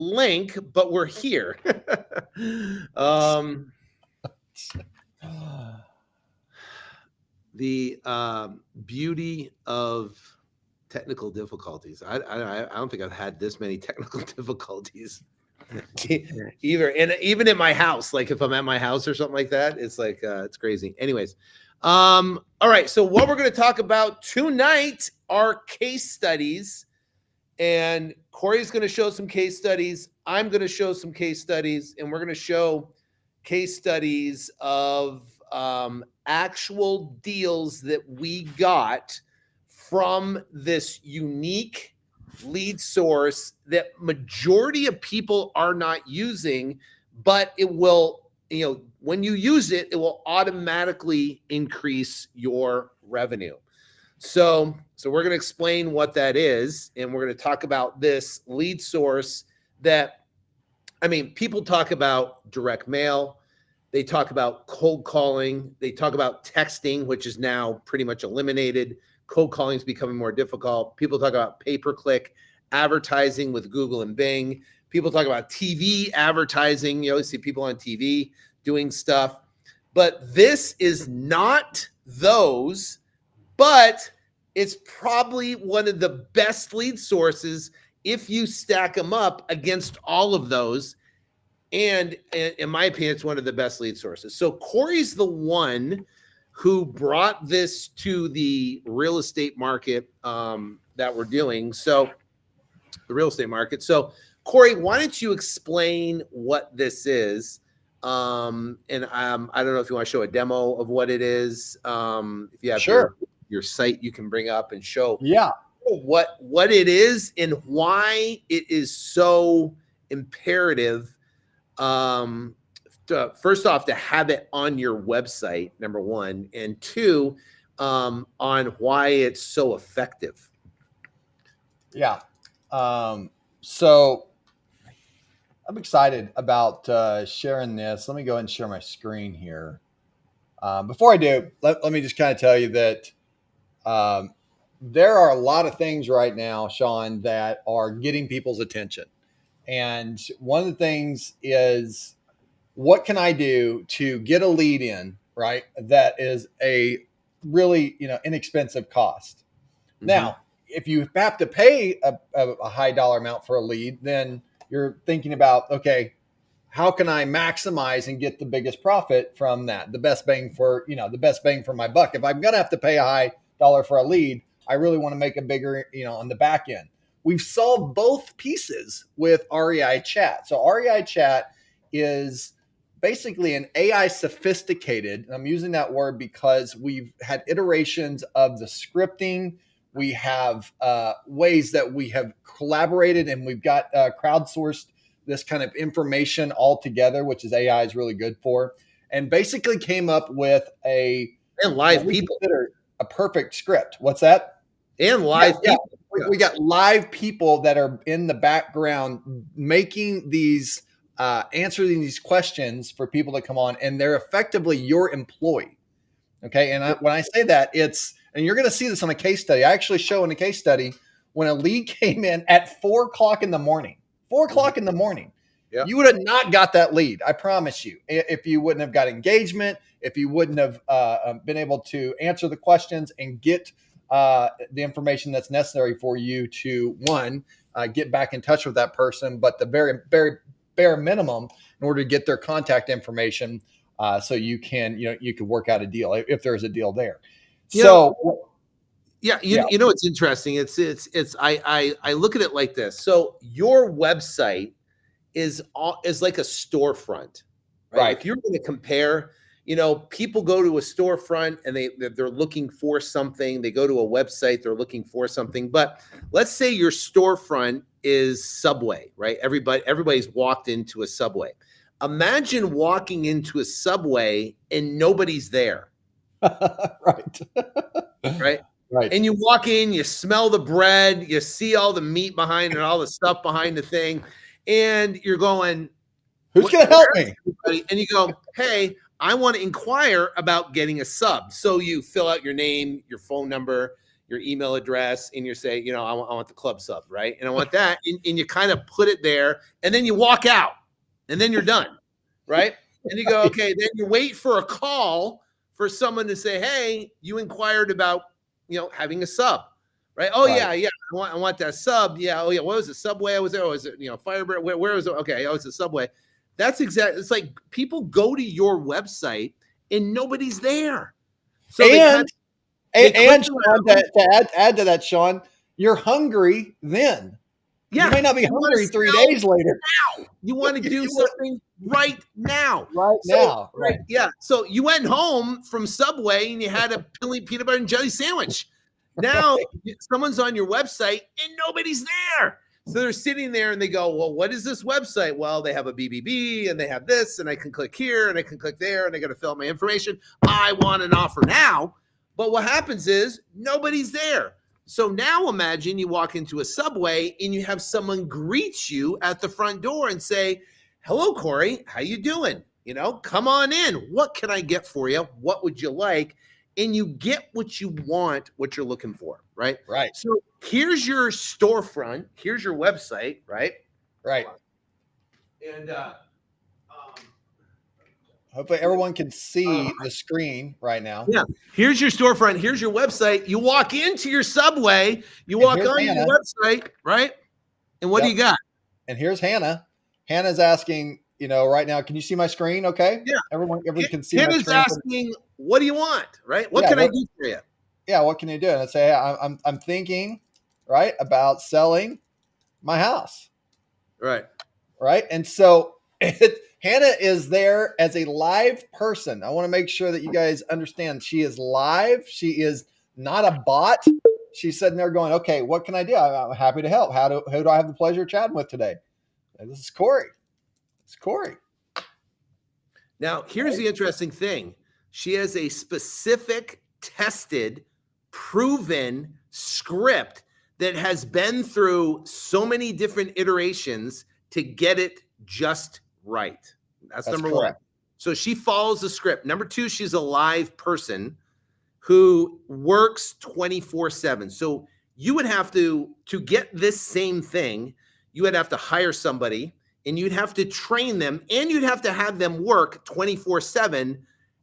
link, but we're here. The beauty of technical difficulties. I don't think I've had this many technical difficulties either. And even in my house, like if I'm at my house or something like that, it's like it's crazy. Anyways, all right. So what we're going to talk about tonight are case studies, and Corey's going to show some case studies. I'm going to show some case studies, and we're going to show case studies of actual deals that we got from this unique lead source that majority of people are not using, but it will, when you use it, it will automatically increase your revenue. So we're going to explain what that is, and we're going to talk about this lead source that, people talk about direct mail. They talk about cold calling. They talk about texting, which is now pretty much eliminated. Cold calling is becoming more difficult. People talk about pay-per-click advertising with Google and Bing. People talk about TV advertising. You always see people on TV doing stuff. But this is not those, but it's probably one of the best lead sources if you stack them up against all of those. And in my opinion, it's one of the best lead sources. So Corey's the one who brought this to the real estate market that we're doing. So the real estate market. So Corey, why don't you explain what this is? And I don't know if you want to show a demo of what it is. If you have your site, you can bring up and show what it is and why it is so imperative. First off, to have it on your website, number one, and two, on why it's so effective. Yeah. So I'm excited about sharing this. Let me go ahead and share my screen here. Before I do, let me just kind of tell you that there are a lot of things right now, Sean, that are getting people's attention. And one of the things is, what can I do to get a lead in, right? That is a really, inexpensive cost. Mm-hmm. Now, if you have to pay a high dollar amount for a lead, then you're thinking about, okay, how can I maximize and get the biggest profit from that? The best bang for my buck. If I'm going to have to pay a high dollar for a lead, I really want to make a bigger, on the back end. We've solved both pieces with REI Chat. So REI Chat is basically an AI sophisticated, I'm using that word because we've had iterations of the scripting. We have ways that we have collaborated, and we've got crowdsourced this kind of information all together, which is AI is really good for, and basically came up with a perfect script. What's that? And live people. We got live people that are in the background making these, answering these questions for people to come on, and they're effectively your employee. Okay. And when I say that, and you're going to see this on a case study. I actually show in a case study when a lead came in at 4:00 in the morning, 4:00 in the morning. Yep. You would have not got that lead. I promise you, if you wouldn't have got engagement, if you wouldn't have been able to answer the questions and get the information that's necessary for you to, one, get back in touch with that person, but the very, very bare minimum in order to get their contact information, so you can, you could work out a deal if there's a deal there. You know, it's interesting. I look at it like this. So your website is like a storefront, right? If you're going to compare, people go to a storefront and they're looking for something. They go to a website, they're looking for something. But let's say your storefront is Subway, right? Everybody's walked into a Subway. Imagine walking into a Subway and nobody's there. Right. And you walk in, you smell the bread, you see all the meat behind and all the stuff behind the thing, and you're going, who's going to help me? And you go, hey, I want to inquire about getting a sub. So you fill out your name, your phone number, your email address, and you say, I want the club sub, right? And I want that, and you kind of put it there, and then you walk out, and then you're done, right? And you go, okay, then you wait for a call for someone to say, hey, you inquired about, having a sub, right? Oh, right. Yeah. I want that sub. Yeah. Oh, yeah. What was it? Subway? I was there. Was it, Firebird? Where was it? Okay. Oh, it's a Subway. That's exactly. It's like people go to your website and nobody's there. So Sean, to add to that, Sean, you're hungry then. Yeah. You may not be hungry 3 days later. Now. You want to do something right now. Right. Yeah. So you went home from Subway and you had a peanut butter and jelly sandwich. Now someone's on your website and nobody's there. So they're sitting there and they go, well, what is this website? Well, they have a BBB and they have this, and I can click here and I can click there and I got to fill out my information. I want an offer now. But what happens is nobody's there. So now imagine you walk into a Subway and you have someone greet you at the front door and say, hello, Corey, how you doing? Come on in. What can I get for you? What would you like? And you get what you want, what you're looking for, right? Right. So here's your storefront. Here's your website, right? Right. And hopefully everyone can see the screen right now. Yeah. Here's your storefront. Here's your website. You walk into your Subway. You walk on your website, right? And what do you got? And here's Hannah. Hannah's asking, right now, can you see my screen? Okay. Yeah. Everyone can see my screen. Hannah's asking, what do you want? Right? What can I do for you? Yeah. What can you do? And I say, hey, I'm thinking, right, about selling my house. Right. Right. And so Hannah is there as a live person. I want to make sure that you guys understand she is live. She is not a bot. She's sitting there going, okay, what can I do? I'm happy to help. Who do I have the pleasure of chatting with today? This is Corey. It's Corey. Now, here's the interesting thing. She has a specific, tested, proven script that has been through so many different iterations to get it just right. That's number correct. 1. So she follows the script. Number 2, she's a live person who works 24/7. So you would have to get this same thing, you would have to hire somebody and you'd have to train them and you'd have to have them work 24/7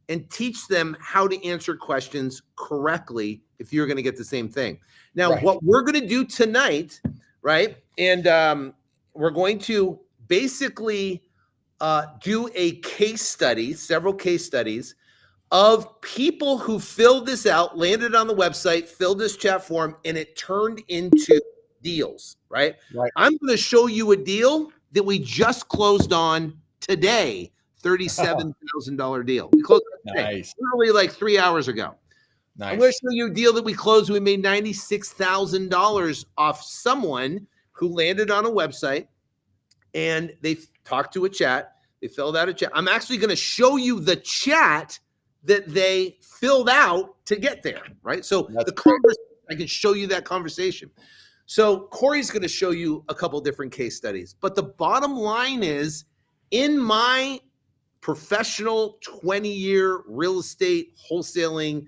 and teach them how to answer questions correctly if you're going to get the same thing. Now, what we're going to do tonight, right? And we're going to basically do a case study, several case studies of people who filled this out, landed on the website, filled this chat form, and it turned into deals, right? I'm going to show you a deal that we just closed on today, $37,000 deal. We closed it today, literally like 3 hours ago. I'm going to show you a deal that we closed. We made $96,000 off someone who landed on a website and they talked to a chat. They filled out a chat. I'm actually going to show you the chat that they filled out to get there, right? So I can show you that conversation. So Corey's going to show you a couple different case studies. But the bottom line is, in my professional 20-year real estate wholesaling,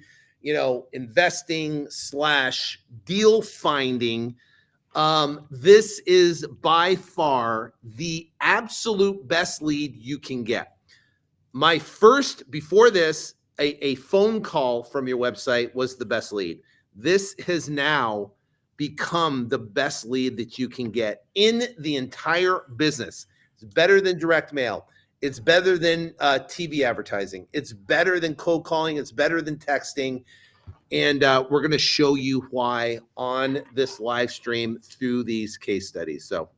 investing / deal finding, this is by far the absolute best lead you can get. My first, before this, a phone call from your website was the best lead. This has now become the best lead that you can get in the entire business. It's better than direct mail. It's better than TV advertising. It's better than cold calling. It's better than texting. And we're going to show you why on this live stream through these case studies. So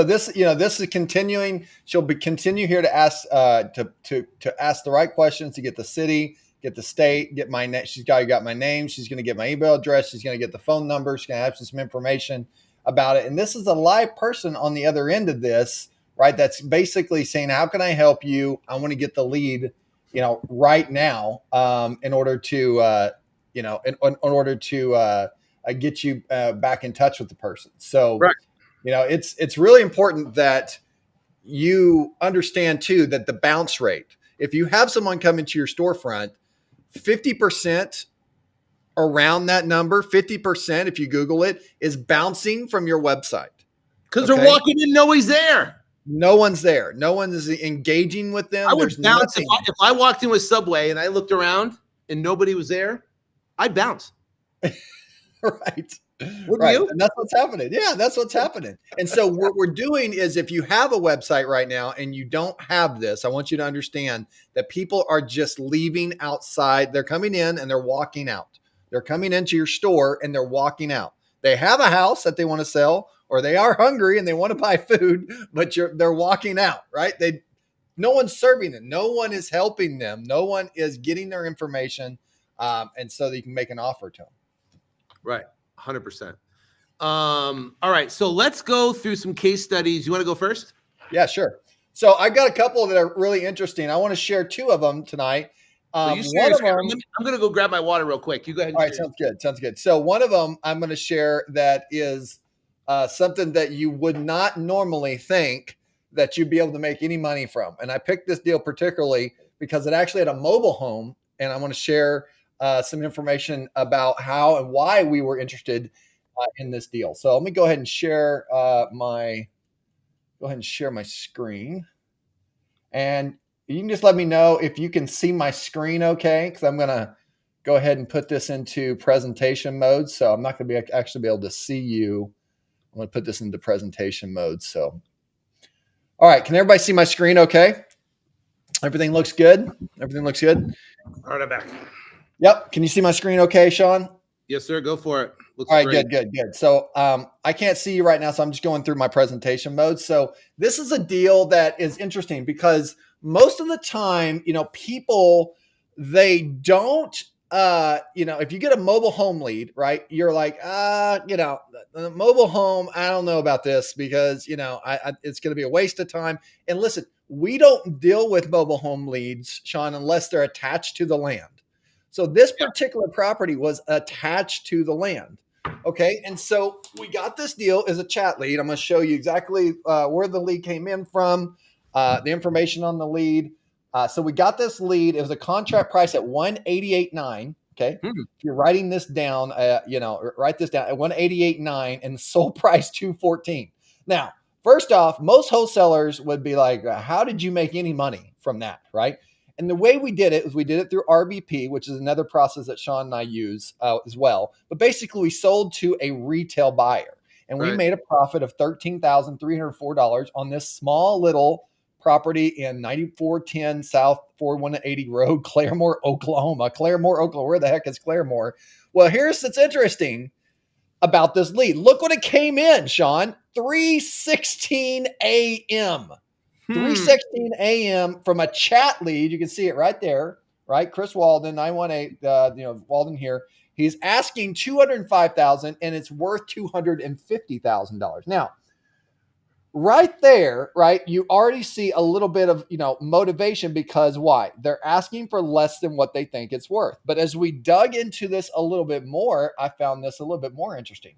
this is continuing. She'll continue here to ask to ask the right questions, to get the city, get the state, get my name. She's got my name. She's going to get my email address. She's going to get the phone number. She's going to have some information about it. And this is a live person on the other end of this, right? That's basically saying, how can I help you? I want to get the lead, right now, in order to, in order to get you back in touch with the person. So, it's really important that you understand too, that the bounce rate, if you have someone come into your storefront, 50% around that number, 50%, if you Google it, is bouncing from your website. Because they're walking in, nobody's there. No one's there. No one is engaging with them. I would There's bounce nothing. if I walked in with Subway and I looked around and nobody was there. I'd bounce. Right. Wouldn't you? And that's what's happening. Yeah, that's what's happening. And so what we're doing is, if you have a website right now and you don't have this, I want you to understand that people are just leaving outside. They're coming in and they're walking out. They're coming into your store and they're walking out. They have a house that they want to sell, or they are hungry and they want to buy food, but they're walking out, right? No one's serving them. No one is helping them. No one is getting their information. And so that you can make an offer to them. Right. 100%. All right. So let's go through some case studies. You want to go first? Yeah, sure. So I got a couple that are really interesting. I want to share two of them tonight. I'm going to go grab my water real quick. You go ahead. All right. Sounds good. Sounds good. So one of them I'm going to share that is something that you would not normally think that you'd be able to make any money from. And I picked this deal particularly because it actually had a mobile home, and I want to share some information about how and why we were interested in this deal. So let me go ahead and share my screen, and you can just let me know if you can see my screen okay, because I'm going to go ahead and put this into presentation mode. So I'm not going to actually be able to see you. I'm going to put this into presentation mode. So, all right, can everybody see my screen okay? Everything looks good? Everything looks good? All right, I'm back. Yep. Can you see my screen okay, Sean? Yes, sir. Go for it. Looks all right, great. Good. So I can't see you right now, so I'm just going through my presentation mode. So this is a deal that is interesting because most of the time, people, they don't, if you get a mobile home lead, right, you're like, the mobile home, I don't know about this because, it's going to be a waste of time. And listen, we don't deal with mobile home leads, Sean, unless they're attached to the land. So this particular property was attached to the land. Okay. And so we got this deal as a chat lead. I'm going to show you exactly where the lead came in from, the information on the lead. So we got this lead. It was a contract price at $188.9. Okay. If you're writing this down, write this down at $188.9 and the sold price $214. Now, first off, most wholesalers would be like, how did you make any money from that? Right. And the way we did it was we did it through RBP, which is another process that Sean and I use as well. But basically, we sold to a retail buyer, and we made a profit of $13,304 on this small little property in 9410 South 4180 Road, Claremore, Oklahoma. Claremore, Oklahoma. Where the heck is Claremore? Well, here's what's interesting about this lead. Look what it came in, Sean. 3:16 a.m. 3:16 a.m. from a chat lead. You can see it right there, right? Chris Walden, 918, Walden here. He's asking $205,000 and it's worth $250,000. Now, right there, right, you already see a little bit of, motivation because why? They're asking for less than what they think it's worth. But as we dug into this a little bit more, I found this a little bit more interesting.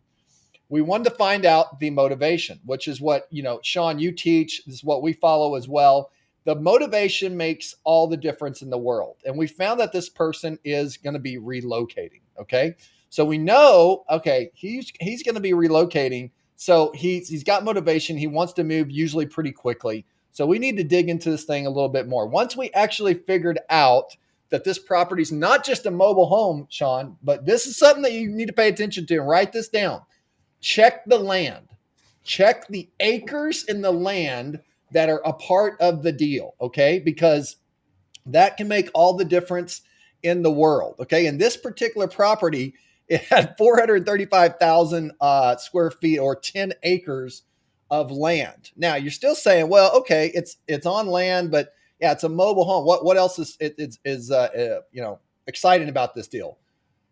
We wanted to find out the motivation, which is what, Sean, you teach. This is what we follow as well. The motivation makes all the difference in the world. And we found that this person is going to be relocating. Okay. So we know, okay, he's going to be relocating. So he's got motivation. He wants to move usually pretty quickly. So we need to dig into this thing a little bit more. Once we actually figured out that this property is not just a mobile home, Sean, but this is something that you need to pay attention to and write this down. Check the land. Check the acres in the land that are a part of the deal, okay? Because that can make all the difference in the world, okay? In this particular property, it had 435,000 square feet or 10 acres of land. Now, you're still saying, well, okay, it's on land, but yeah, it's a mobile home. What else is exciting about this deal?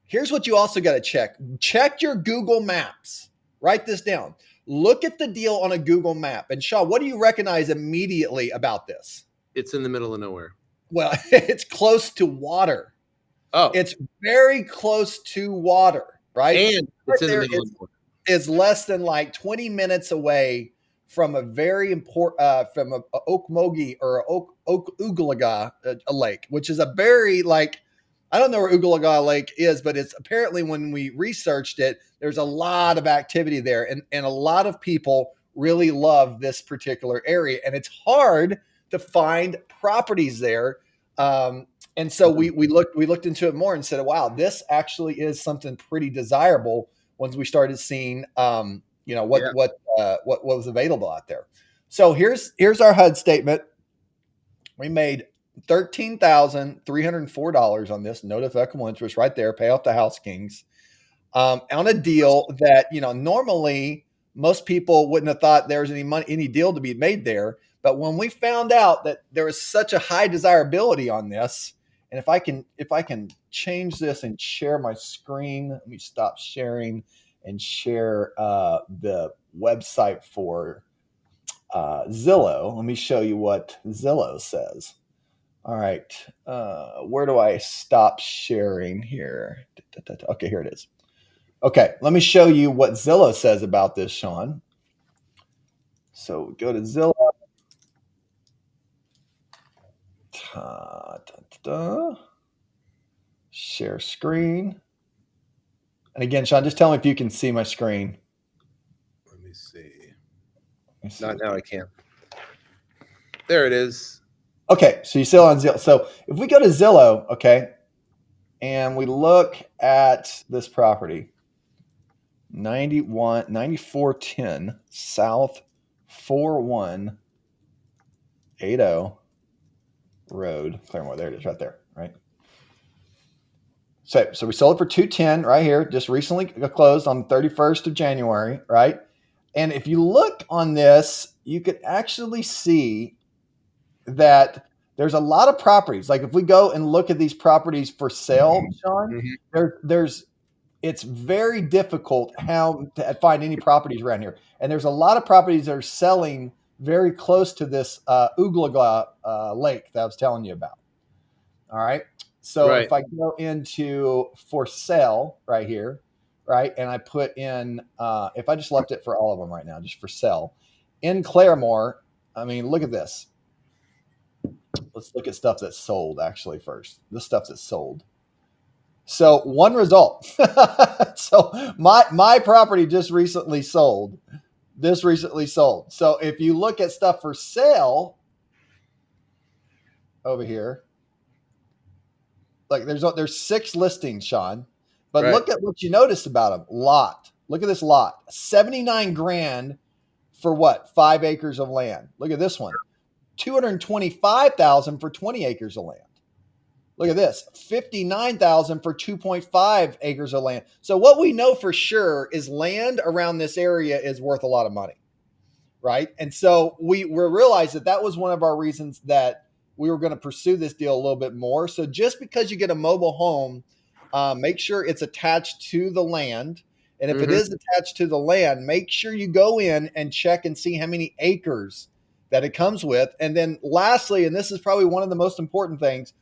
Here's what you also got to check. Check your Google Maps. Write this down. Look at the deal on a Google map. And Sean, what do you recognize immediately about this? It's in the middle of nowhere. Well, it's close to water. Oh, it's very close to water, right? And it's in the middle of nowhere. Is less than like 20 minutes away from a very important, from a Okmulgee or Okmulgee, a lake, which is a very I don't know where Oogalaga Lake is, but it's apparently when we researched it, there's a lot of activity there, and a lot of people really love this particular area, and it's hard to find properties there. And so we looked into it more and said, wow, this actually is something pretty desirable once we started seeing Yeah. what was available out there. So here's our HUD statement. We made $13,304 on this, no deductible interest right there, pay off the house kings, on a deal that, normally most people wouldn't have thought there was any deal to be made there. But when we found out that there was such a high desirability on this, and if I can change this and share my screen, let me stop sharing and share the website for Zillow. Let me show you what Zillow says. All right. Where do I stop sharing here? Okay, here it is. Okay, let me show you what Zillow says about this, Sean. So go to Zillow. Share screen. And again, Sean, just tell me if you can see my screen. Let me see. Not now, I can't. There it is. Okay, so you see it on Zillow. So if we go to Zillow, okay, and we look at this property, 9410 South 4180 Road, Claremore. There it is, right there, right? So we sold it for 210 right here, just recently closed on the 31st of January, right? And if you look on this, you could actually see that there's a lot of properties. Like if we go and look at these properties for sale, Sean, it's very difficult how to find any properties around here. And there's a lot of properties that are selling very close to this Oogalaga Lake that I was telling you about. All right. So if I go into for sale right here, right, and I put in, if I just left it for all of them right now, just for sale, in Claremore, I mean, look at this. Let's look at stuff that's sold actually first. This stuff that's sold. So one result. So my property just recently sold. This recently sold. So if you look at stuff for sale over here, like there's 6 listings, Sean. But look at what you noticed about them. Lot. Look at this lot. 79 grand for what? 5 acres of land. Look at this one. 225,000 for 20 acres of land. Look at this, 59,000 for 2.5 acres of land. So what we know for sure is land around this area is worth a lot of money, right? And so we realized that was one of our reasons that we were going to pursue this deal a little bit more. So just because you get a mobile home, make sure it's attached to the land. And if it is attached to the land, make sure you go in and check and see how many acres that it comes with. And then lastly, and this is probably one of the most important things,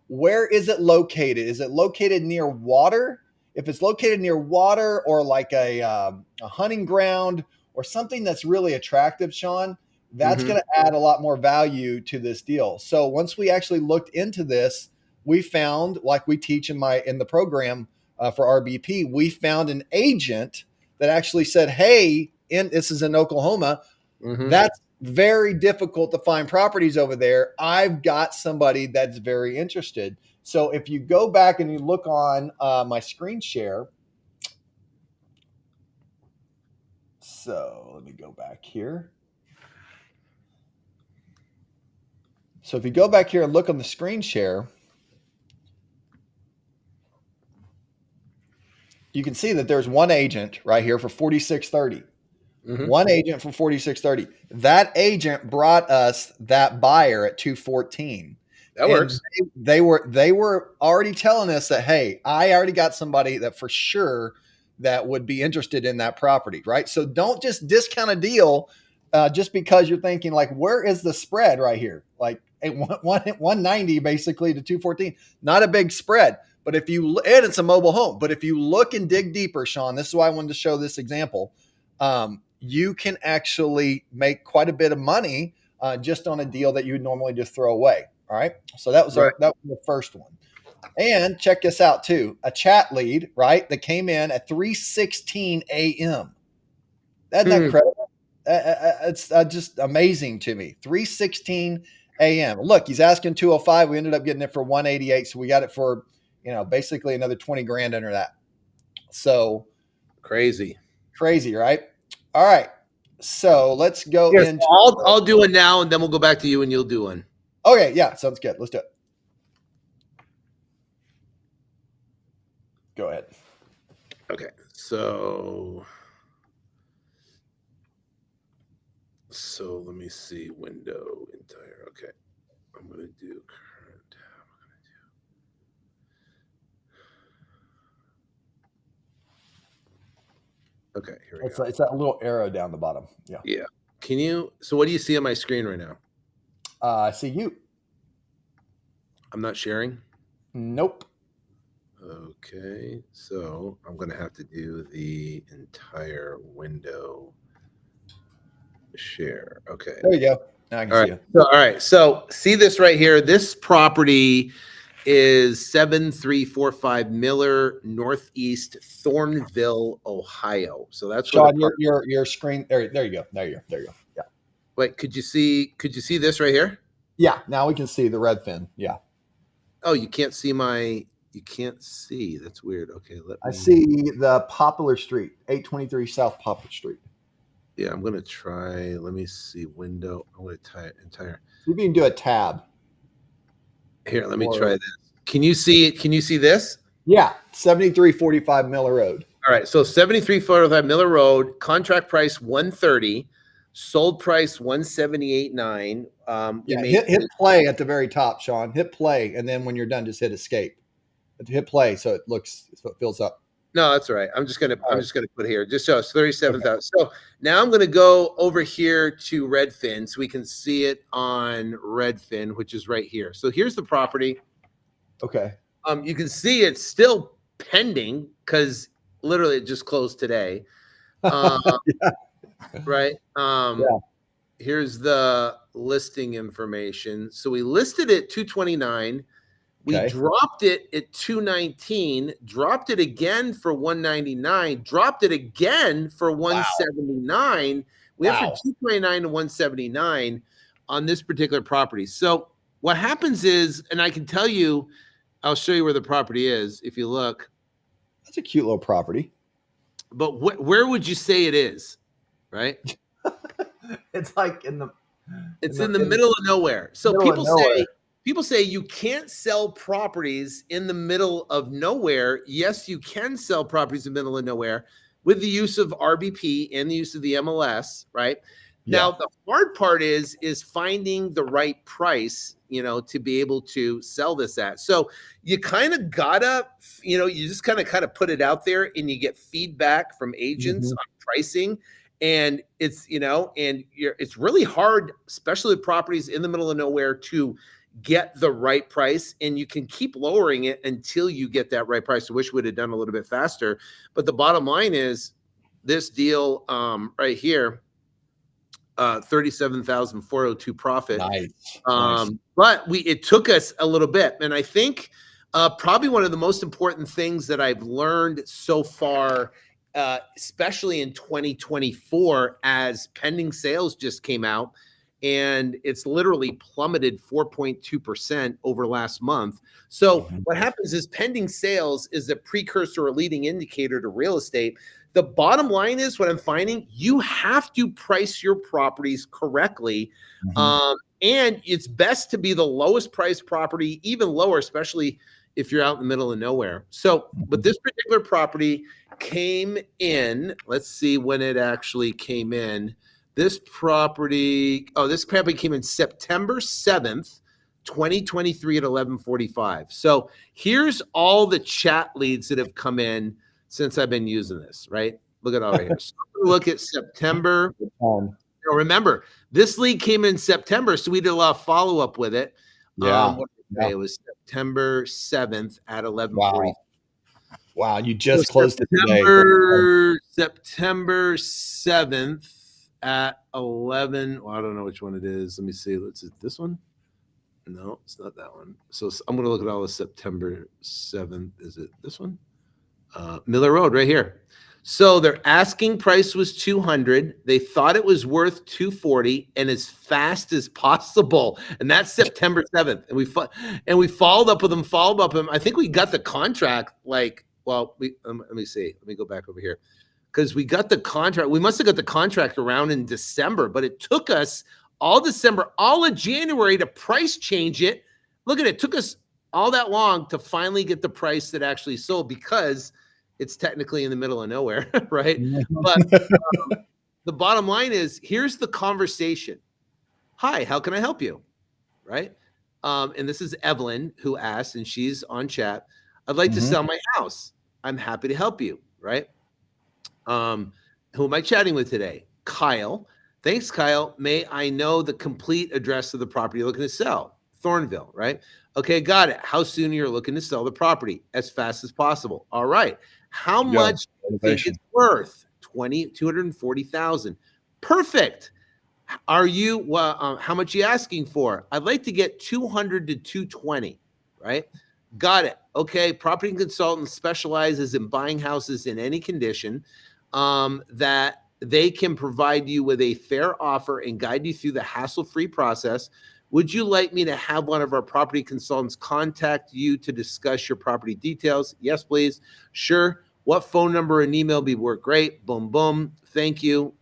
where is it located? Is it located near water? If it's located near water or like a hunting ground or something that's really attractive, Sean, that's going to add a lot more value to this deal. So once we actually looked into this, we found, like we teach in the program for RBP, we found an agent that actually said, hey, this is in Oklahoma. That's very difficult to find properties over there. I've got somebody that's very interested. So if you go back and you look on my screen share. So let me go back here. So if you go back here and look on the screen share, you can see that there's one agent right here for 4630. One agent for 4630. That agent brought us that buyer at 214. That works. They were already telling us that, hey, I already got somebody that for sure that would be interested in that property, right? So don't just discount a deal just because you're thinking like, where is the spread right here? Like 190 basically to 214, not a big spread. But if you, and it's a mobile home, but if you look and dig deeper, Sean, this is why I wanted to show this example. You can actually make quite a bit of money just on a deal that you would normally just throw away. All right. So that was that was the first one. And check this out too. A chat lead, right? That came in at 3:16 a.m. Isn't that incredible? It's just amazing to me. 3:16 a.m. Look, he's asking 205. We ended up getting it for 188. So we got it for, basically another 20 grand under that. So Crazy, right? All right. So let's go Here, into. I'll do it now, and then we'll go back to you, and you'll do one. Okay, yeah, sounds good. Let's do it. Go ahead. Okay, so let me see. Window entire. Okay, I'm gonna do current. Okay, here we go. It's that little arrow down the bottom. Yeah. Yeah. Can you? So what do you see on my screen right now? I see you. I'm not sharing. Nope. Okay, so I'm gonna have to do the entire window share. Okay. There you go. Now I can see you. So, all right. So see this right here. This property is 7345 Miller Northeast Thornville, Ohio. So that's Sean, your screen. There you go. There you go. Yeah. Wait, could you see this right here? Yeah. Now we can see the red fin. Yeah. Oh, you can't see you can't see. That's weird. Okay. I see the Poplar Street, 823 South Poplar Street. Yeah, I'm gonna try. Let me see. Window. I'm gonna tie entire. You can do a tab. Here, let me try this. Can you see? Can you see this? Yeah, 7345 Miller Road. All right, so 7345 Miller Road, contract price 130, sold price 178.9. Hit play at the very top, Sean. Hit play, and then when you're done, just hit escape. Hit play so it fills up. No, that's all right. I'm just gonna put here just so it's 37,000. Okay. So now I'm gonna go over here to Redfin so we can see it on Redfin, which is right here. So here's the property. Okay. You can see it's still pending because literally it just closed today. Yeah. Right. Here's the listing information. So we listed it 229. We dropped it at 219, dropped it again for 199, dropped it again for 179. Wow. We have for 229 to 179 on this particular property. So what happens is, and I can tell you, I'll show you where the property is if you look. That's a cute little property. But where would you say it is? Right? It's like in the middle of nowhere. So people say you can't sell properties in the middle of nowhere. Yes, you can sell properties in the middle of nowhere with the use of RBP and the use of the MLS, right? Yeah. Now, the hard part is finding the right price, to be able to sell this at. So you kind of gotta, you just kind of put it out there and you get feedback from agents on pricing. And it's, it's really hard, especially with properties in the middle of nowhere, to get the right price, and you can keep lowering it until you get that right price. I wish we would have done a little bit faster, but the bottom line is this deal right here, 37,402 profit. Nice. But it took us a little bit, and I think probably one of the most important things that I've learned so far, especially in 2024, as pending sales just came out, and it's literally plummeted 4.2% over last month. So what happens is pending sales is a precursor or leading indicator to real estate. The bottom line is what I'm finding, you have to price your properties correctly. And it's best to be the lowest priced property, even lower, especially if you're out in the middle of nowhere. So, but this particular property came in, let's see when it actually came in. This property came in September 7th, 2023 at 11:45. So here's all the chat leads that have come in since I've been using this, right? Look at all right here. So look at September. Now remember, this lead came in September, so we did a lot of follow-up with it. It was September 7th at 11:40. Wow, you just closed it today. September 7th at 11. Well, I don't know which one it is. Let me see. Let's see this one. No, it's not that one. So I'm going to look at all the September 7th. Is it this one? Miller Road right here. So their asking price was 200. They thought it was worth 240 and as fast as possible. And that's September 7th. And we followed up with them, I think we got the contract let me see. Let me go back over here. Because we got the contract. We must have got the contract around in December, but it took us all December, all of January to price change it. Look at it. It took us all that long to finally get the price that actually sold because it's technically in the middle of nowhere, right? But the bottom line is, here's the conversation. Hi, how can I help you? Right? And this is Evelyn who asked, and she's on chat. I'd like to sell my house. I'm happy to help you, right? Who am I chatting with today? Kyle. Thanks, Kyle. May I know the complete address of the property you're looking to sell? Thornville, right? Okay, got it. How soon you're looking to sell the property? As fast as possible. All right. How much do you think it's worth? 240,000. Perfect. Are you how much are you asking for? I'd like to get 200 to 220, right? Got it. Okay, property consultant specializes in buying houses in any condition that they can provide you with a fair offer and guide you through the hassle-free process. Would you like me to have one of our property consultants contact you to discuss your property details? Yes, please. Sure. What phone number and email would work great? Boom, boom. Thank you.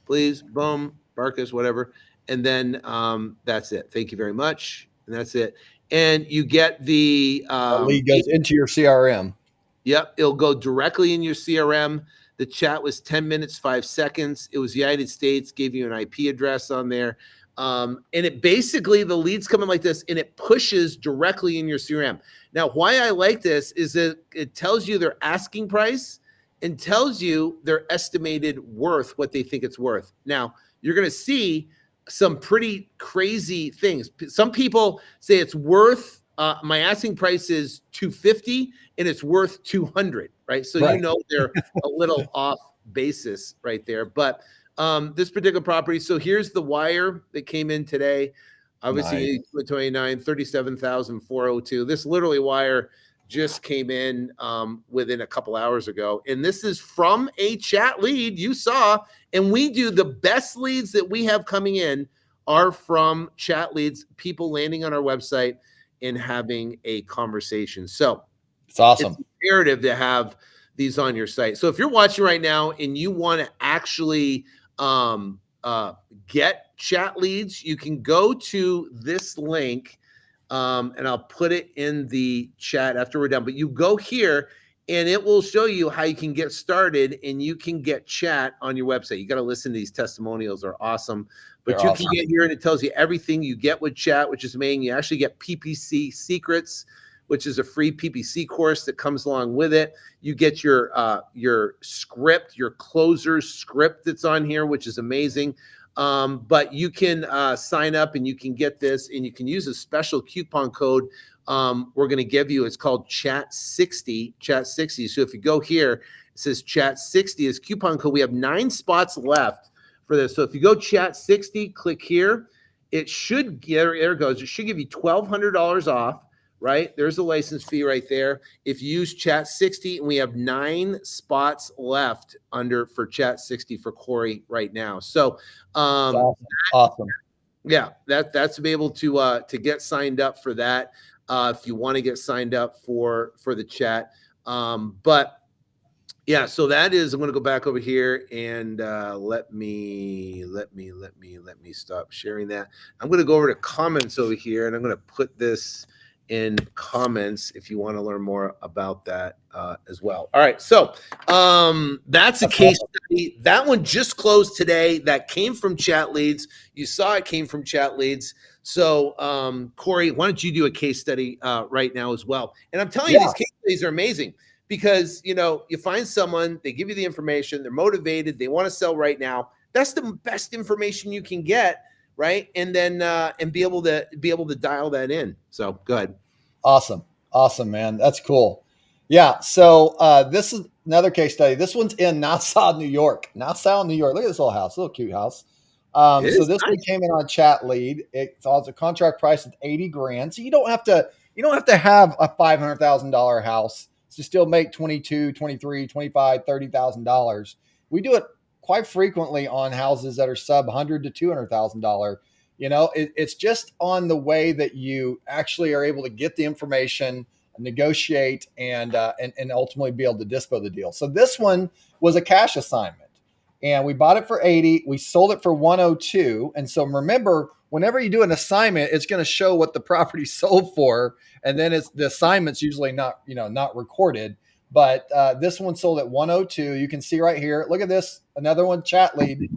Please, boom, Barkus, whatever. And then that's it. Thank you very much. And that's it. And you get the lead goes into your CRM. Yep, it'll go directly in your CRM. The chat was 10 minutes, 5 seconds. It was United States, gave you an IP address on there. And it basically, the leads come in like this, and it pushes directly in your CRM. Now, why I like this is that it tells you their asking price and tells you their estimated worth, what they think it's worth. Now, you're going to see some pretty crazy things. Some people say it's worth, my asking price is 250 and it's worth 200, right? So right. You know they're a little off basis right there. But this particular property, so here's the wire that came in today. Obviously, nice. 29, 37,402. This literally wire just came in within a couple hours ago. And this is from a chat lead you saw. And we do the best leads that we have coming in are from chat leads, people landing on our website and having a conversation. So it's awesome. It's imperative to have these on your site. So if you're watching right now and you want to actually get chat leads, you can go to this link. And I'll put it in the chat after we're done. But you go here, and it will show you how you can get started, and you can get chat on your website. You got to listen to these testimonials; are awesome. But They're awesome. Can get here, and it tells you everything you get with chat, which is amazing. You actually get PPC Secrets, which is a free PPC course that comes along with it. You get your script, your closer script that's on here, which is amazing. But you can sign up and you can get this, and you can use a special coupon code we're going to give you. It's called Chat60. So if you go here, it says Chat60 is coupon code. We have 9 spots left for this. So if you go Chat60, click here. It should, there it goes. It should give you $1,200 off. Right? There's a license fee right there. If you use Chat60, and we have 9 spots left for Chat60 for Corey right now. So awesome. Yeah, that's to be able to get signed up for that. If you want to get signed up for the chat. But yeah, so that is, I'm going to go back over here and let me stop sharing that. I'm going to go over to comments over here, and I'm going to put this in comments if you want to learn more about that as well. All right, so that's a case study. That one just closed today. That came from chat leads. You saw it came from chat leads. So Corey, why don't you do a case study right now as well? And I'm telling you, these case studies are amazing because you find someone, they give you the information, they're motivated, they want to sell right now. That's the best information you can get. Right. And then and be able to dial that in. So go ahead. Awesome, man. That's cool. Yeah. So this is another case study. This one's in Nassau, New York. Look at this little house, little cute house. It So is this one nice. came in on Chat Lead. It's a contract price of 80 grand. So you don't have to have a $500,000 house to still make 22, 23, 25, $30,000. We do it quite frequently on houses that are sub 100 to $200,000. It's just on the way that you actually are able to get the information, negotiate, and ultimately be able to dispo the deal. So this one was a cash assignment, and we bought it for 80. We sold it for 102. And so remember, whenever you do an assignment, it's going to show what the property sold for, and then the assignment's usually not recorded. But this one sold at 102. You can see right here. Look at this. Another one, Chat Lead,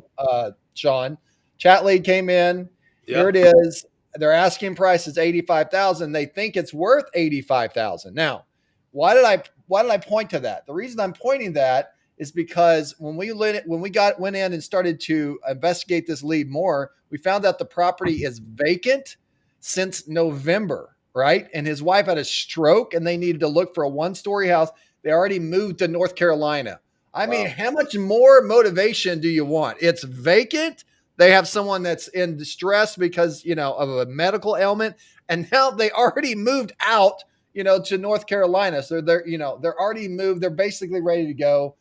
Sean. Chat Lead came in. Here it Yep. is. Their asking price is 85,000. They think it's worth 85,000. Now, why did I point to that? The reason I'm pointing that is because when we went in and started to investigate this lead more, we found out the property is vacant since November, right? And his wife had a stroke and they needed to look for a one-story house. They already moved to North Carolina. I mean, Wow. how much more motivation do you want? It's vacant. They have someone that's in distress because, of a medical ailment, and now they already moved out, to North Carolina. So they're already moved. They're basically ready to go.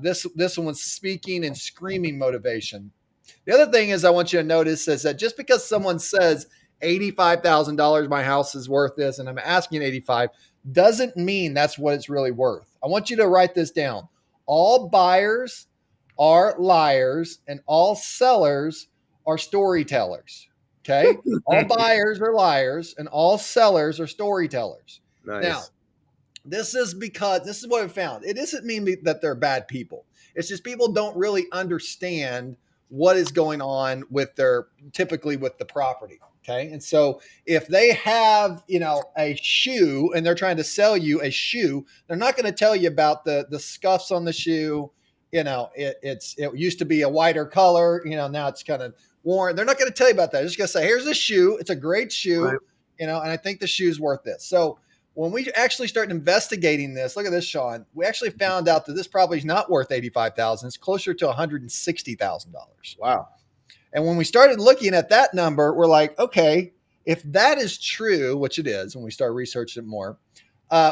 This one's speaking and screaming motivation. The other thing is I want you to notice is that just because someone says $85,000 my house is worth this, and I'm asking 85, doesn't mean that's what it's really worth. I want you to write this down. All buyers are liars, and all sellers are storytellers. Okay? All buyers are liars, and all sellers are storytellers. Now, Nice. this is what I found. It doesn't mean that they're bad people. It's just people don't really understand what is going on typically with the property. Okay. And so if they have, a shoe and they're trying to sell you a shoe, they're not going to tell you about the scuffs on the shoe. It used to be a whiter color, now it's kind of worn. They're not going to tell you about that. They're just going to say, here's a shoe. It's a great shoe, Right. and I think the shoe's worth this. So when we actually started investigating this, look at this, Sean. We actually found out that this property is not worth 85,000. It's closer to $160,000. Wow. And when we started looking at that number, we're like, okay, if that is true, which it is, when we start researching it more,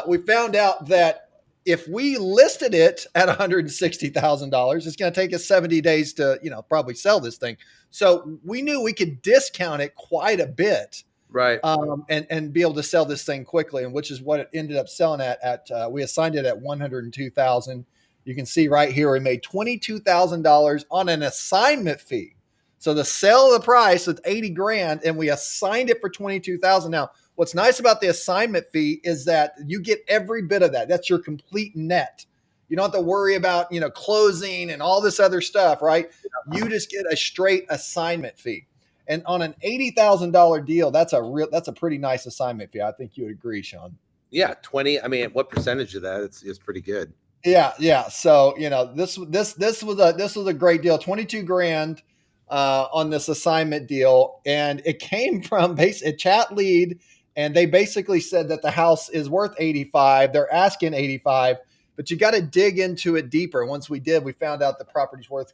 we found out that if we listed it at $160,000, it's going to take us 70 days to, probably sell this thing. So we knew we could discount it quite a bit, Right. and be able to sell this thing quickly, and which is what it ended up selling at. We assigned it at 102,000. You can see right here we made $22,000 on an assignment fee. So the sale of the price is 80 grand, and we assigned it for 22,000. Now, what's nice about the assignment fee is that you get every bit of that. That's your complete net. You don't have to worry about closing and all this other stuff, right? You just get a straight assignment fee. And on an $80,000 deal, that's a pretty nice assignment fee. I think you would agree, Sean. Yeah. 20. I mean, what percentage of that? It's pretty good. Yeah, yeah. So this was a great deal. 22 grand on this assignment deal, and it came from a Chat Lead, and they basically said that the house is worth 85. They're asking 85, but you got to dig into it deeper. Once we did, we found out the property's worth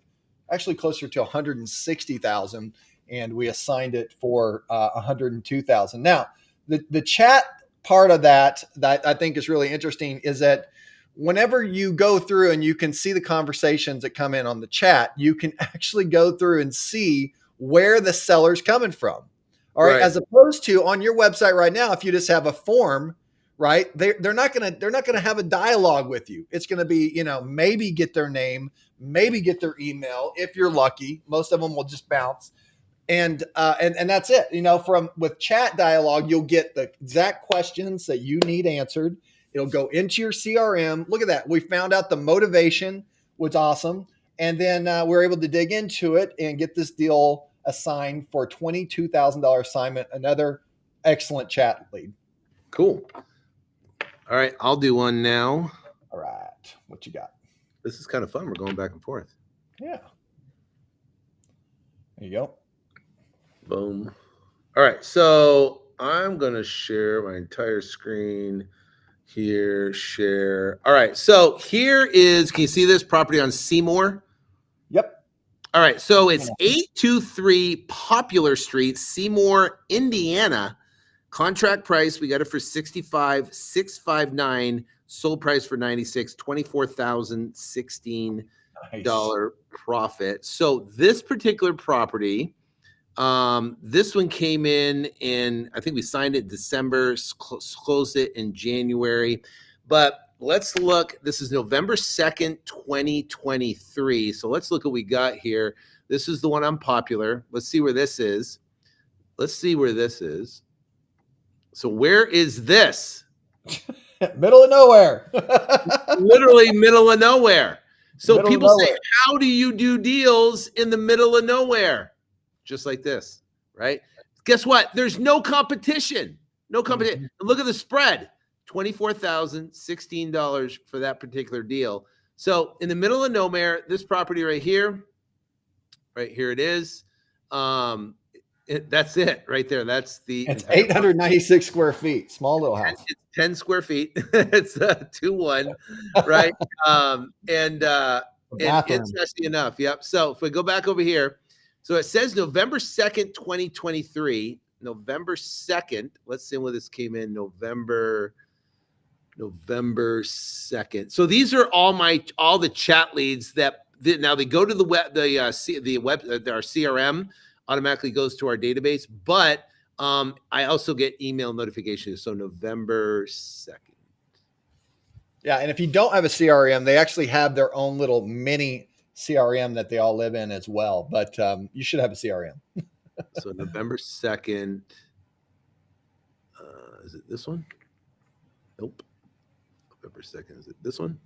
actually closer to 160,000, and we assigned it for 102,000. Now, the chat part of that I think is really interesting is that whenever you go through and you can see the conversations that come in on the chat, you can actually go through and see where the seller's coming from. All right. Right. As opposed to on your website right now, if you just have a form, right, they're not gonna have a dialogue with you. It's gonna be, maybe get their name, maybe get their email if you're lucky. Most of them will just bounce. And that's it. With chat dialogue, you'll get the exact questions that you need answered. It'll go into your CRM. Look at that. We found out the motivation was awesome. And then we're able to dig into it and get this deal assigned for $22,000 assignment. Another excellent chat lead. Cool. All right. I'll do one now. All right. What you got? This is kind of fun. We're going back and forth. Yeah. There you go. Boom. All right. So I'm going to share my entire screen here. Share. All right. So here is, can you see this property on Seymour? Yep. All right, so it's 823 Popular Street, Seymour, Indiana. Contract price, we got it for 65,659. Sold price for 96, $24,016 profit. So this particular property, this one came in, I think we signed it December, closed it in January. But let's look. This is November 2nd, 2023. So let's look what we got here. This is the one on Popular. Let's see where this is. Let's see where this is. So where is this? Middle of nowhere. Literally middle of nowhere. So Middle of people say, nowhere. how do you do deals in the middle of nowhere? Just like this, right? Guess what? There's no competition. No competition. Mhm. Look at the spread. $24,016 for that particular deal. So in the middle of nowhere, this property right here it is. That's it right there. That's the. It's 896 square feet. Small little house. It's 10 square feet. It's a 2-1, right? And interesting enough, yep. So if we go back over here, so it says November 2nd, 2023. November 2nd. Let's see when this came in. November 2nd. So these are all the chat leads that now they go to the web, our CRM automatically goes to our database, but I also get email notifications. So November 2nd. Yeah, and if you don't have a CRM, they actually have their own little mini CRM that they all live in as well. But you should have a CRM. So November 2nd. Is it this one? Nope. November 2nd. Is it this one?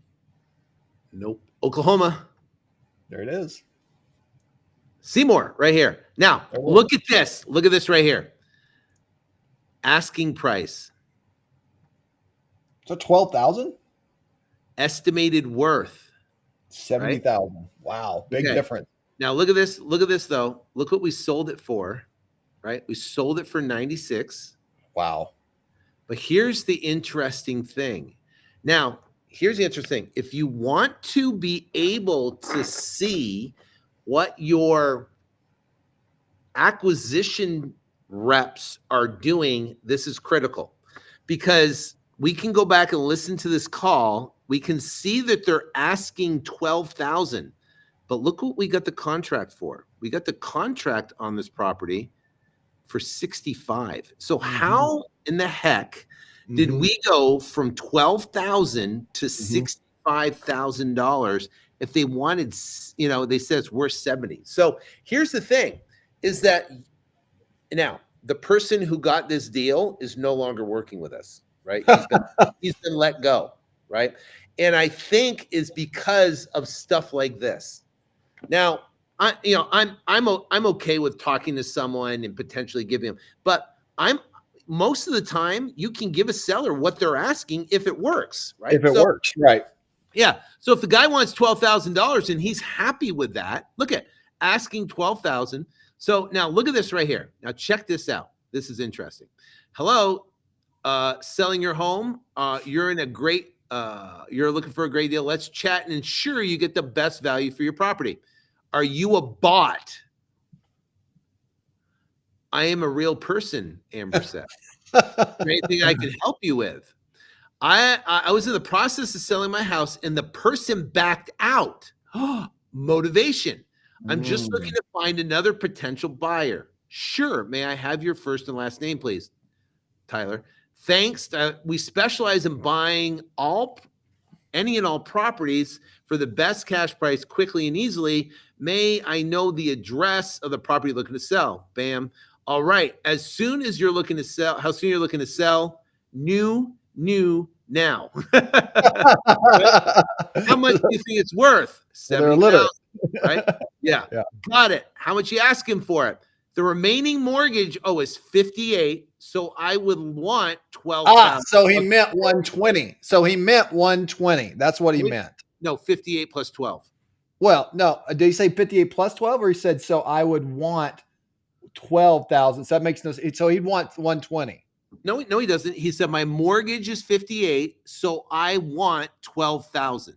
Nope. Oklahoma. There it is. Seymour, right here. Now, look at this. Look at this right here. Asking price. So 12,000? Estimated worth. 70,000. Right? Wow. Big difference. Now, look at this. Look at this, though. Look what we sold it for, right? We sold it for 96. Wow. But here's the interesting thing. Now, here's the interesting thing. If you want to be able to see what your acquisition reps are doing, this is critical, because we can go back and listen to this call. We can see that they're asking 12,000, but look what we got the contract for. We got the contract on this property for 65. So how in the heck did we go from 12,000 to $65,000 if they wanted, they said it's worth 70. So here's the thing is that now the person who got this deal is no longer working with us, right? He's been let go, right? And I think is because of stuff like this. Now, I'm okay with talking to someone and potentially giving them, but most of the time you can give a seller what they're asking if it works, right? If it works, right. Yeah. So if the guy wants $12,000 and he's happy with that, look at asking 12,000. So now look at this right here. Now check this out. This is interesting. Hello, selling your home. You're in a great, you're looking for a great deal. Let's chat and ensure you get the best value for your property. Are you a bot? I am a real person, Amber said. Anything I can help you with? I was in the process of selling my house and the person backed out. Motivation. I'm just looking to find another potential buyer. Sure. May I have your first and last name, please? Tyler. Thanks. We specialize in buying any and all properties for the best cash price quickly and easily. May I know the address of the property you're looking to sell? Bam. All right. As soon as you're looking to sell, how soon you're looking to sell? New now. How much do you think it's worth? 70,000, right? Yeah. Got it. How much you asking for it? The remaining mortgage, is 58. So I would want 12,000. So he meant 120. That's what he meant. No, 58 plus 12. Well, no. Did he say 58 plus 12, or he said so I would want 12,000? So that makes no sense. So he'd want 120. No, he doesn't. He said my mortgage is 58, so I want 12,000.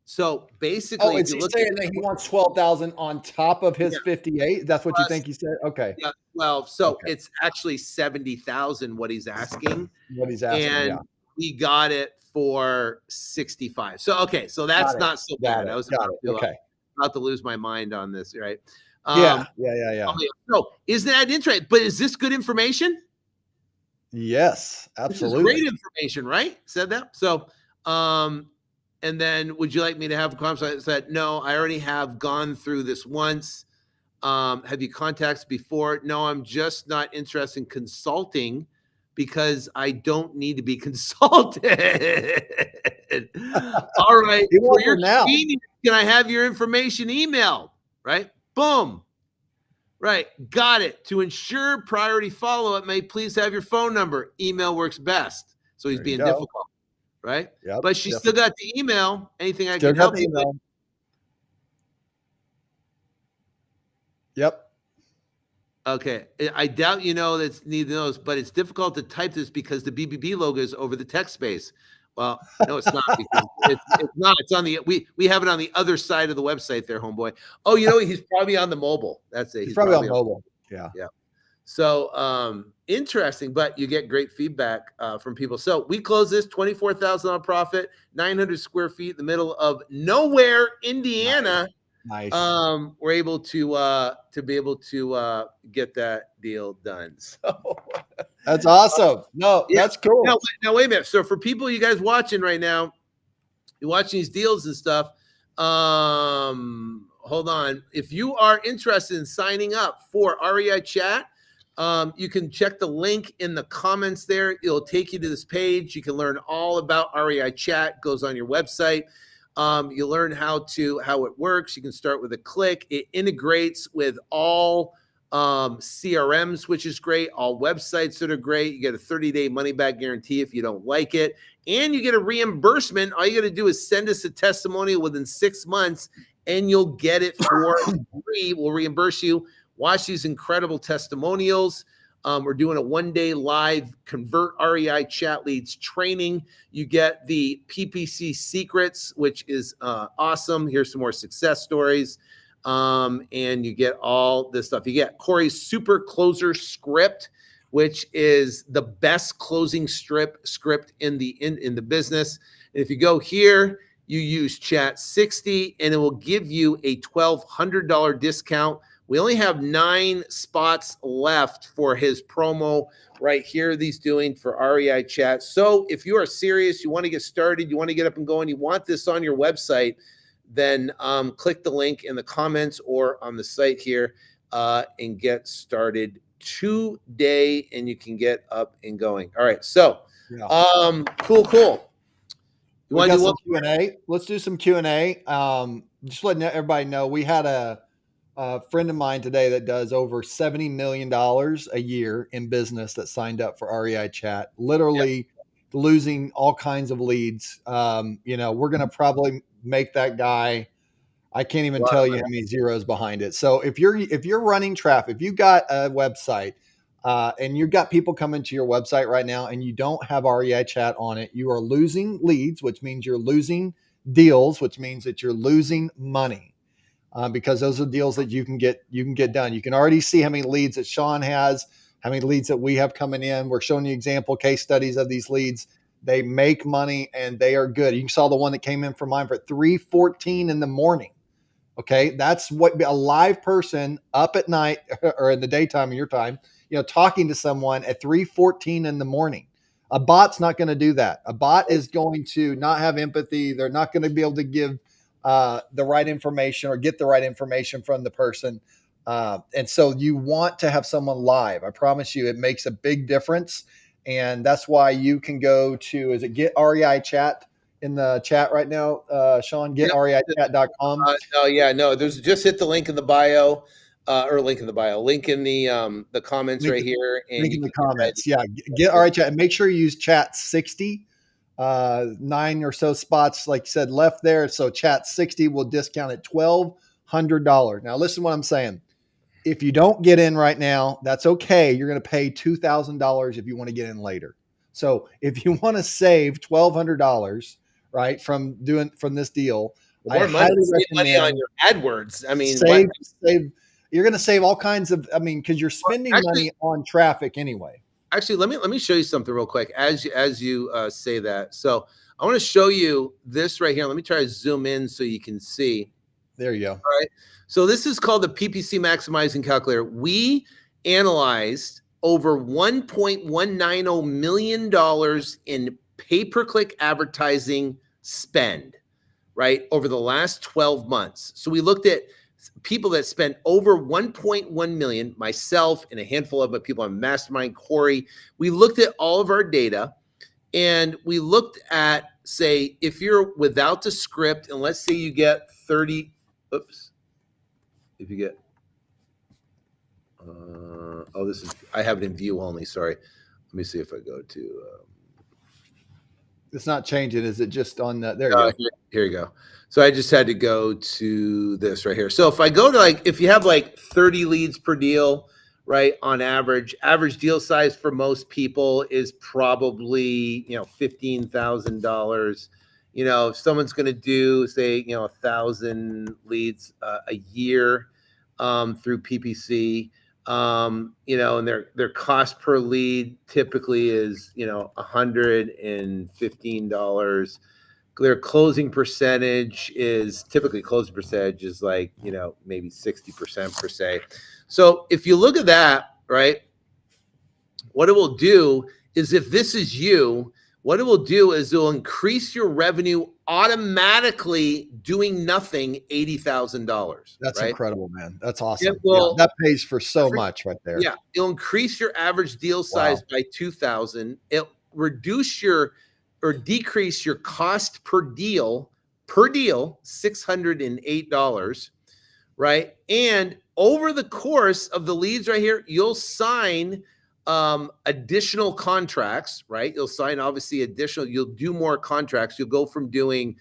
So basically, Oh, if is you he look saying at that he wants 12,000 on top of his 58? That's what you plus, think he said? Okay. yeah, well, so Okay. it's actually 70,000 what he's asking, What he's asking. and Yeah. we got it for 65. So okay, so Got that's it. not so Got bad. it. I was Got it. Okay. about to lose my mind on this, right? Yeah. Um, Yeah. Yeah. Yeah. okay, so isn't that interesting? But is this good information? Yes, This is great absolutely. information, right? Said that. So, and then would you like me to have a conversation? I said, no, I already have gone through this once. Have you contacted before? No, I'm just not interested in consulting because I don't need to be consulted. All right. He For wants your it now. convenience, can I have your information emailed? Right? Boom. Right. Got it. To ensure priority follow-up, may please have your phone number. Email works best. So he's There you being go. difficult. Right. Yep. But she still got the email. Anything I Still can got help the you with? email. Yep. Okay. I doubt you know that's neither of those, but it's difficult to type this because the BBB logo is over the text space. Well, no, it's not because it's not. It's on the we have it on the other side of the website there, homeboy. Oh, you know, he's probably on the mobile. That's it. He's He's probably on probably mobile. Yeah. yeah. So interesting, but you get great feedback from people. So we close this $24,000 profit, 900 square feet in the middle of nowhere, Indiana. Nice. We're able to be able to get that deal done. So That's awesome. No, yeah. that's cool. Now wait a minute. So for people you guys watching right now, you're watching these deals and stuff. Hold on. If you are interested in signing up for REI Chat, you can check the link in the comments there. It'll take you to this page. You can learn all about REI Chat. It goes on your website. You learn how it works. You can start with a click. It integrates with all CRMs, which is great. All websites that are great. You get a 30-day money-back guarantee if you don't like it. And you get a reimbursement. All you got to do is send us a testimonial within 6 months, and you'll get it for free. We'll reimburse you. Watch these incredible testimonials. We're doing a one-day live Convert REI Chat Leads training. You get the PPC secrets, which is awesome. Here's some more success stories. And you get all this stuff. You get Corey's Super Closer Script, which is the best closing script in the business. And if you go here, you use Chat 60, and it will give you a $1,200 discount. We only have 9 spots left for his promo right here that he's doing for REI Chat. So if you are serious, you want to get started, you want to get up and going, you want this on your website, then click the link in the comments or on the site here and get started today, and you can get up and going. All right. So cool. We got some Q&A. Let's do some Q&A. Just letting everybody know, we had a friend of mine today that does over $70 million a year in business that signed up for REI Chat, literally losing all kinds of leads. We're going to probably make that guy. I can't even tell you how many zeros behind it. So if you're running traffic, if you got a website and you've got people coming to your website right now and you don't have REI Chat on it, you are losing leads, which means you're losing deals, which means that you're losing money. Because those are deals that you can get done. You can already see how many leads that Sean has, how many leads that we have coming in. We're showing you example case studies of these leads. They make money and they are good. You saw the one that came in for mine for 3:14 in the morning. Okay, that's what a live person up at night or in the daytime of your time, talking to someone at 3:14 in the morning. A bot's not going to do that. A bot is going to not have empathy. They're not going to be able to give the right information or get the right information from the person. And so you want to have someone live. I promise you, it makes a big difference. And that's why you can go to, is it Get REI Chat in the chat right now, Sean? GetREIChat.com. No. There's just hit the link in the bio, link in the comments right here, and link you in the can comments. Yeah, get REI Chat, and make sure you use Chat 60. 9 or so spots, like you said, left there. So Chat 60 will discount at $1,200. Now, listen to what I'm saying. If you don't get in right now, that's okay. You're going to pay $2,000 if you want to get in later. So if you want to save $1,200, right, from this deal, The more money, highly save money on recommend your AdWords. I mean, save. You're going to save all kinds of. I mean, because you're spending money on traffic anyway. Actually, let me show you something real quick as you say that. So I want to show you this right here. Let me try to zoom in so you can see. There you go. All right. So this is called the PPC Maximizing Calculator. We analyzed over $1.190 million in pay-per-click advertising spend, right, over the last 12 months. So we looked at people that spent over 1.1 million, myself and a handful of people on Mastermind, Corey. We looked at all of our data and we looked at, say, if you're without the script, and let's say you get 30, oops, if you get, this is, I have it in view only, sorry. Let me see if I go to, it's not changing. Is it just on the, there you go. Here you go. So I just had to go to this right here. So if I go to like, if you have like 30 leads per deal, right, on average deal size for most people is probably, $15,000. If someone's going to do, say, 1,000 leads a year through PPC, and their cost per lead typically is, $115. Their closing percentage is typically like, maybe 60% per se. So if you look at that, right, what it will do is, if this is you, what it will do is it will increase your revenue automatically doing nothing, $80,000. That's right? incredible, man. That's awesome. That pays for so much right there. Yeah. It'll increase your average deal size by 2,000. It'll reduce or decrease your cost per deal, $608, right? And over the course of the leads right here, you'll sign additional contracts, right? You'll sign obviously you'll do more contracts. You'll go from doing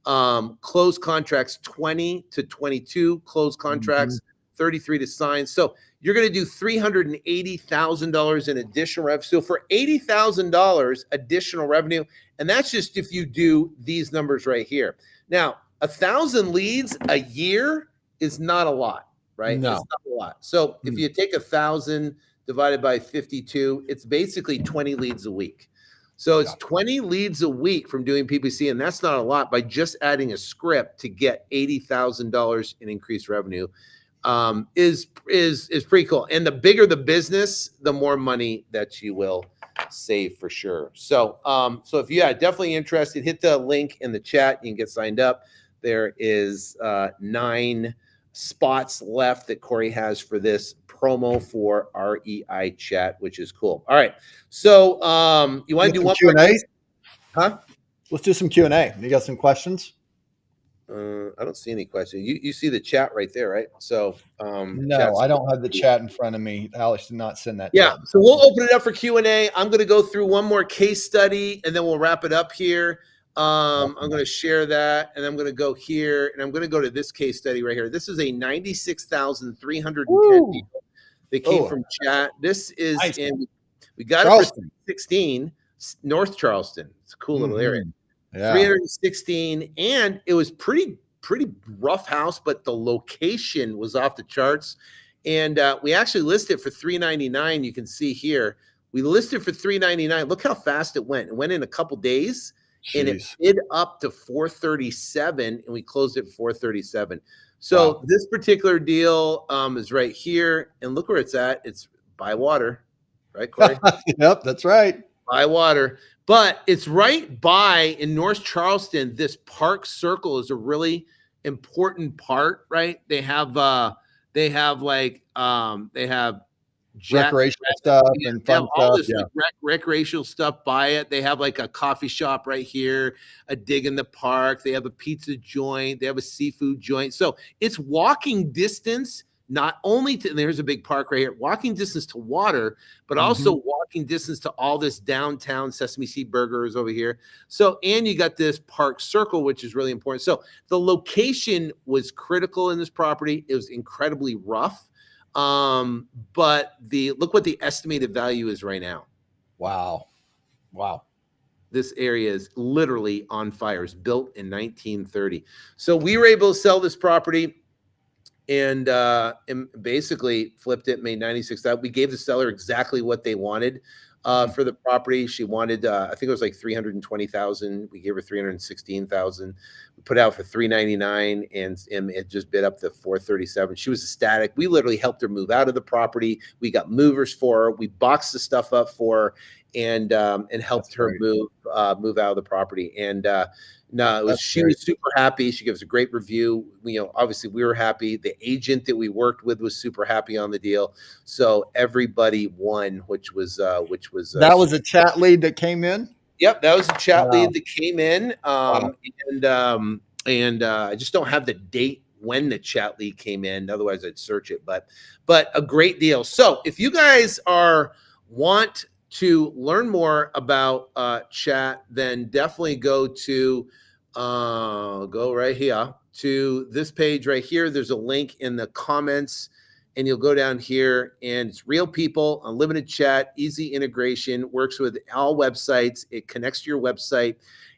closed contracts 20 to 22, closed contracts 33 to sign. So you're going to do $380,000 in additional revenue. So for $80,000 additional revenue, and that's just if you do these numbers right here. Now, 1,000 leads a year is not a lot, right? No. It's not a lot. So if you take 1,000 divided by 52, it's basically 20 leads a week. So it's 20 leads a week from doing PPC, and that's not a lot, by just adding a script to get $80,000 in increased revenue. Is pretty cool. And the bigger the business, the more money that you will save for sure. So if you are definitely interested, hit the link in the chat. You can get signed up. There is 9 spots left that Corey has for this promo for REI Chat, which is cool. All right. So you want to do one Q&A? Huh? Let's do some Q&A. You got some questions? I don't see any questions. You see the chat right there, right? So no, I don't have the chat in front of me. Alex did not send that. Yeah, so we'll open it up for Q&A. I'm going to go through one more case study, and then we'll wrap it up here. I'm going to share that, and I'm going to go here, and I'm going to go to this case study right here. This is a 96,310 people that came from chat. This is we got Charleston. It for 16, North Charleston. It's a cool little area. Yeah. 316, and it was pretty rough house, but the location was off the charts. And we actually listed it for $399. You can see here we listed for $399. Look how fast it went. It went in a couple days. Jeez. And it bid up to $437, and we closed it for $437. So this particular deal is right here, and look where it's at. It's by water, right, Corey? Yep, that's right. By water. But it's right by, in North Charleston, this Park Circle is a really important part, right? They have recreational stuff and fun all stuff. This recreational stuff by it. They have like a coffee shop right here, a dig in the park. They have a pizza joint. They have a seafood joint. So it's walking distance. Not only to, and there's a big park right here, walking distance to water, but also walking distance to all this downtown Sesame Seed Burgers over here. So, and you got this Park Circle, which is really important. So the location was critical in this property. It was incredibly rough. But look what the estimated value is right now. Wow. this area is literally on fire. It's built in 1930. So we were able to sell this property and basically flipped it, made 96,000. We gave the seller exactly what they wanted for the property. She wanted, I think it was like 320,000. We gave her 316,000. We put out for 399, and it just bid up to 437. She was ecstatic. We literally helped her move out of the property. We got movers for her. We boxed the stuff up for her and helped her move out of the property. And no, she was super happy. She gives a great review. Obviously we were happy. The agent that we worked with was super happy on the deal. So everybody won, which was that was a chat lead that came in. Yep, that was a chat lead that came in. And I just don't have the date when the chat lead came in. Otherwise I'd search it, but a great deal. So if you guys want to learn more about chat, then definitely go right here to this page right here. There's a link in the comments, and you'll go down here, and it's Real People, Unlimited Chat, easy integration, works with all websites. It connects to your website,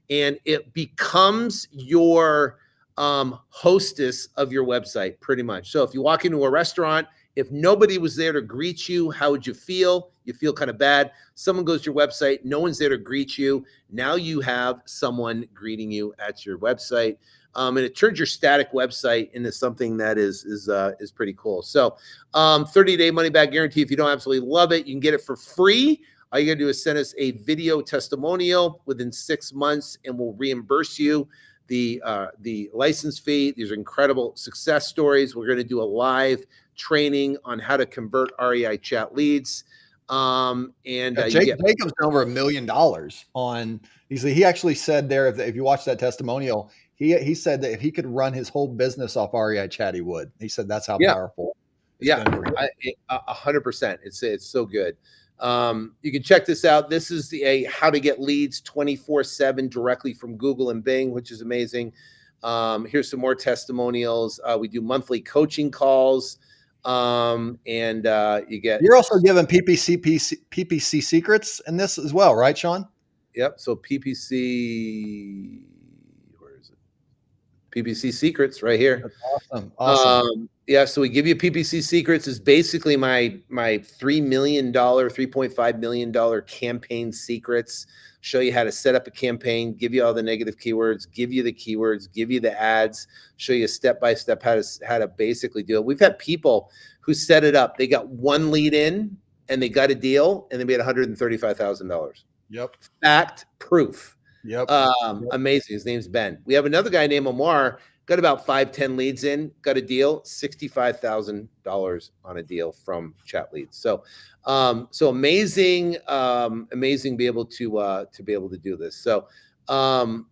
and it becomes your hostess of your website, pretty much. So if you walk into a restaurant, if nobody was there to greet you, how would you feel? You feel kind of bad. Someone goes to your website, no one's there to greet you. Now you have someone greeting you at your website, and it turns your static website into something that is pretty cool. So 30-day money back guarantee. If you don't absolutely love it, you can get it for free. All you gotta do is send us a video testimonial within 6 months, and we'll reimburse you the license fee. These are incredible success stories. We're going to do a live training on how to convert REI Chat Leads. Jacob's over $1 million on. He actually said there, if you watch that testimonial, he said that if he could run his whole business off REI Chat, he would. He said that's how powerful. Yeah, 100%. It's so good. You can check this out. This is the how to get leads 24/7 directly from Google and Bing, which is amazing. Here's some more testimonials. We do monthly coaching calls. You're also giving PPC secrets in this as well, right, Sean? Yep. So PPC, where is it? PPC secrets right here. That's awesome. Yeah, so we give you PPC secrets. Is basically my $3.5 million campaign secrets. Show you how to set up a campaign, give you all the negative keywords, give you the keywords, give you the ads, show you step by step how to basically do it. We've had people who set it up. They got one lead in and they got a deal and they made $135,000. Yep. Fact proof. Yep. Amazing. His name's Ben. We have another guy named Omar. Got about 5-10 leads in, got a deal, $65,000 on a deal from Chat Leads. So, amazing to be able to do this. So, right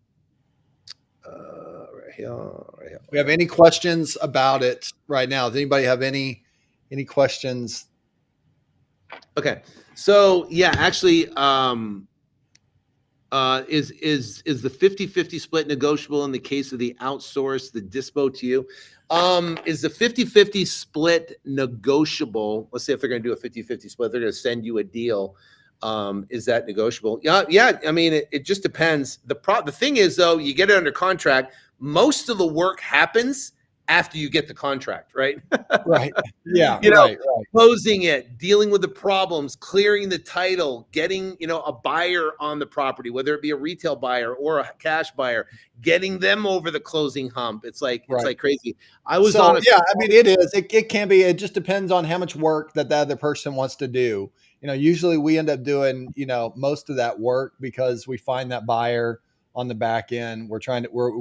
here. We have any questions about it right now? Does anybody have any questions? Okay. So yeah, actually, is the 50-50 split negotiable in the case of the outsource, the dispo to you? Is the 50-50 split negotiable? Let's say if they're going to do a 50-50 split, they're going to send you a deal. Is that negotiable? Yeah. I mean, it just depends. The thing is, though, you get it under contract. Most of the work happens after you get the contract, right? Right. Yeah. Right. Closing it, dealing with the problems, clearing the title, getting, a buyer on the property, whether it be a retail buyer or a cash buyer, getting them over the closing hump. It's like crazy. I mean, it is. It can be. It just depends on how much work that the other person wants to do. Usually we end up doing, most of that work because we find that buyer on the back end. We're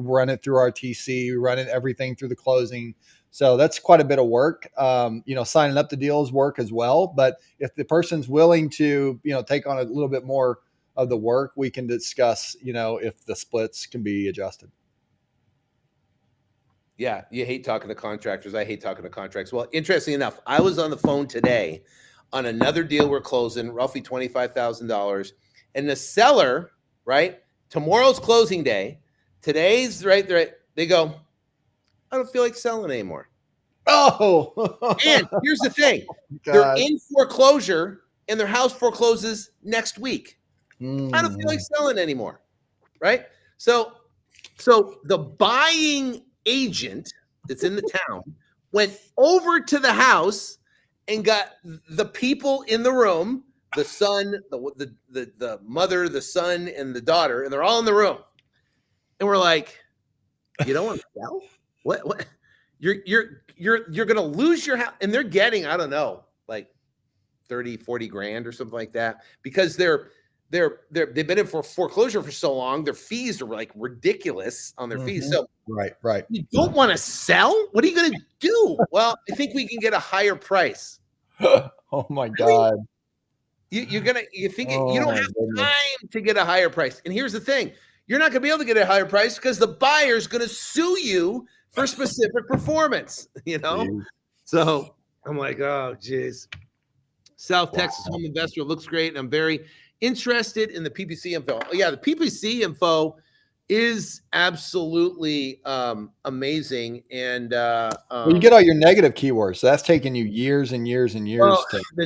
running it through our TC, running everything through the closing. So that's quite a bit of work. Signing up the deals work as well. But if the person's willing to, take on a little bit more of the work, we can discuss, if the splits can be adjusted. Yeah. You hate talking to contractors. I hate talking to contracts. Well, interesting enough, I was on the phone today on another deal we're closing, roughly $25,000. And the seller, right? Tomorrow's closing day. Today's right. They go, I don't feel like selling anymore. Oh, and here's the thing. They're in foreclosure and their house forecloses next week. I don't feel like selling anymore. Right. So the buying agent that's in the town went over to the house and got the people in the room, the son, the mother, the son, and the daughter, and they're all in the room. And we're like, you don't want to sell? What? You're gonna lose your house. And they're getting, I don't know, like 30, 40 grand or something like that, because they've been in for foreclosure for so long. Their fees are like ridiculous on their fees. So right. you don't want to sell? What are you going to do? Well, I think we can get a higher price. Oh my God. You don't have time to get a higher price. And here's the thing. You're not going to be able to get a higher price because the buyer's going to sue you for specific performance, So I'm like, oh, geez. South Texas Home Investor looks great. And I'm very interested in the PPC info. Oh, yeah, the PPC info is absolutely amazing. And you get all your negative keywords. So that's taking you years and years and years the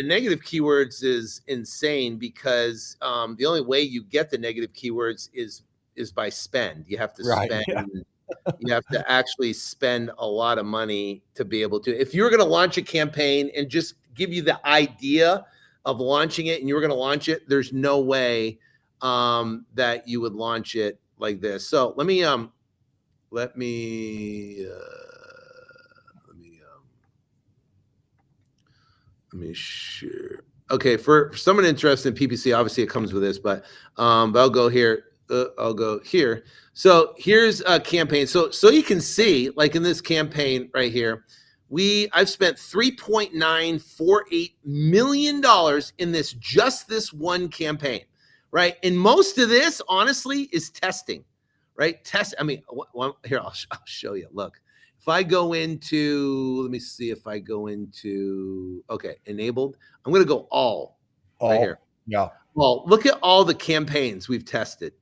negative keywords is insane, because the only way you get the negative keywords is by spend. You have to spend. Yeah. You have to actually spend a lot of money to be able to. If you're going to launch a campaign and just give you the idea of launching it and you were going to launch it, there's no way that you would launch it like this. So let me share. Okay, for someone interested in PPC, obviously it comes with this, but I'll go here. I'll go here. So here's a campaign. So you can see, like in this campaign right here, I've spent $3.948 million in this one campaign, right? And most of this, honestly, is testing, right? Here, I'll show you. Look, if I go into, let me see if I go into, okay, enabled. I'm going to go all right here. Yeah. Well, look at all the campaigns we've tested.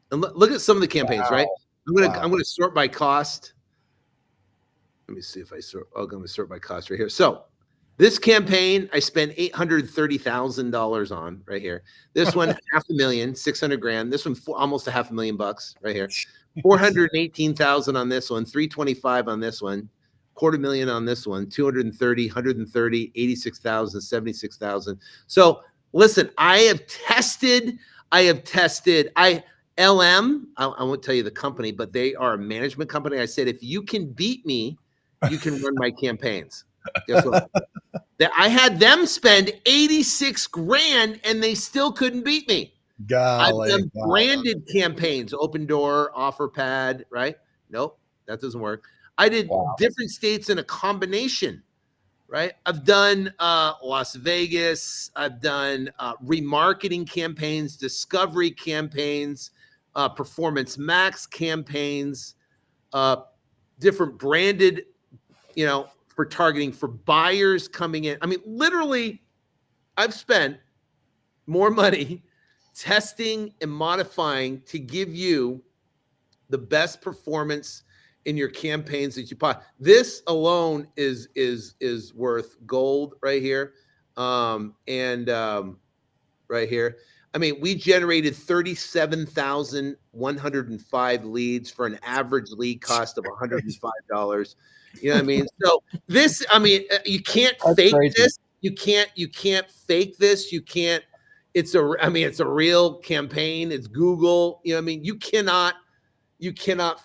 And look at some of the campaigns, right? I'm going to sort by cost. Let me see if I sort. I'm going to sort by cost right here. So this campaign I spent $830,000 on right here. This one $500,000, 600 grand. This one almost $500,000 right here. 418,000 on this one. 325 on this one. $250,000 on this one. 230, 130, 86,000, 76,000. So listen, I have tested. LM, I won't tell you the company, but they are a management company. I said, if you can beat me, you can run my campaigns. Guess what? I had them spend 86 grand and they still couldn't beat me. Golly, I've done branded campaigns, Open Door, Offer Pad, right? Nope, that doesn't work. I did different states in a combination, right? I've done Las Vegas. I've done remarketing campaigns, discovery campaigns, Performance Max campaigns, different branded, for targeting for buyers coming in. I mean, literally, I've spent more money testing and modifying to give you the best performance in your campaigns that you buy. This alone is worth gold right here, right here. I mean, we generated 37,105 leads for an average lead cost of $105. You know what I mean? So this, you can't fake this. You can't fake this. You can't. It's a real campaign. It's Google. You know what I mean? You cannot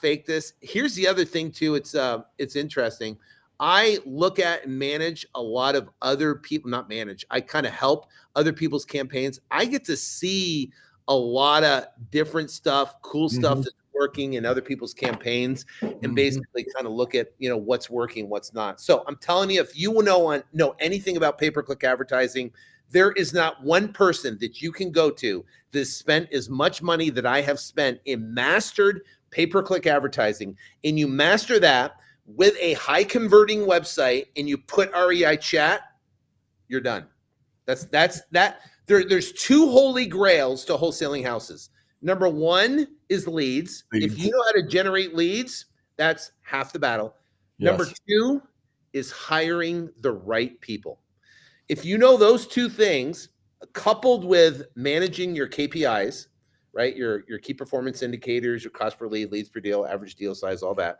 fake this. Here's the other thing too. It's interesting. I look at and manage a lot of other people, not manage. I kind of help other people's campaigns. I get to see a lot of different stuff, cool stuff that's working in other people's campaigns, and basically kind of look at, what's working, what's not. So I'm telling you, if you know anything about pay-per-click advertising, there is not one person that you can go to that spent as much money that I have spent in mastered pay-per-click advertising, and you master that with a high converting website and you put REI Chat, you're done. That's that. There's two holy grails to wholesaling houses. Number one is leads. If you know how to generate leads, that's half the battle. Yes. Number two is hiring the right people. If you know those two things, coupled with managing your KPIs, right? Your key performance indicators, your cost per lead, leads per deal, average deal size, all that.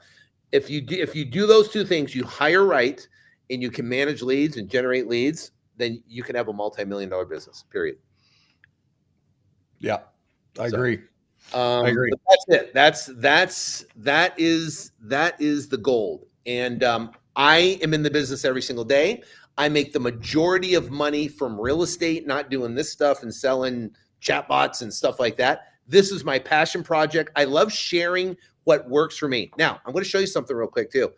If you do those two things, you hire right, and you can manage leads and generate leads, then you can have a multi-million-dollar business. Period. Yeah, I agree. I agree. But that's it. That is the gold. And I am in the business every single day. I make the majority of money from real estate, not doing this stuff and selling chatbots and stuff like that. This is my passion project. I love sharing what works for me. Now, I'm going to show you something real quick too.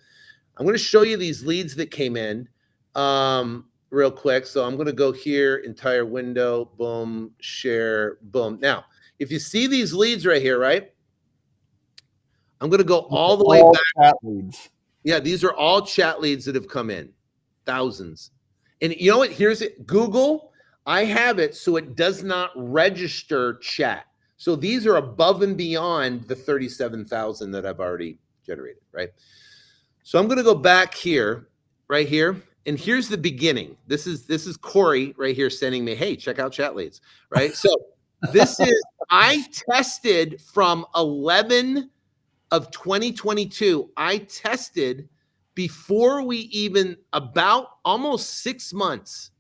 I'm going to show you these leads that came in real quick. So I'm going to go here, entire window, boom, share, boom. Now, if you see these leads right here, right? I'm going to go all the way back. Chat leads. Yeah, these are all chat leads that have come in, thousands. And you know what? Here's it. Google, I have it so it does not register chat. So these are above and beyond the 37,000 that I've already generated, right? So I'm going to go back here, right here. And here's the beginning. This is Corey right here sending me, hey, check out chat leads, right? So this is, I tested from 11 of 2022. I tested before we even, about almost 6 months.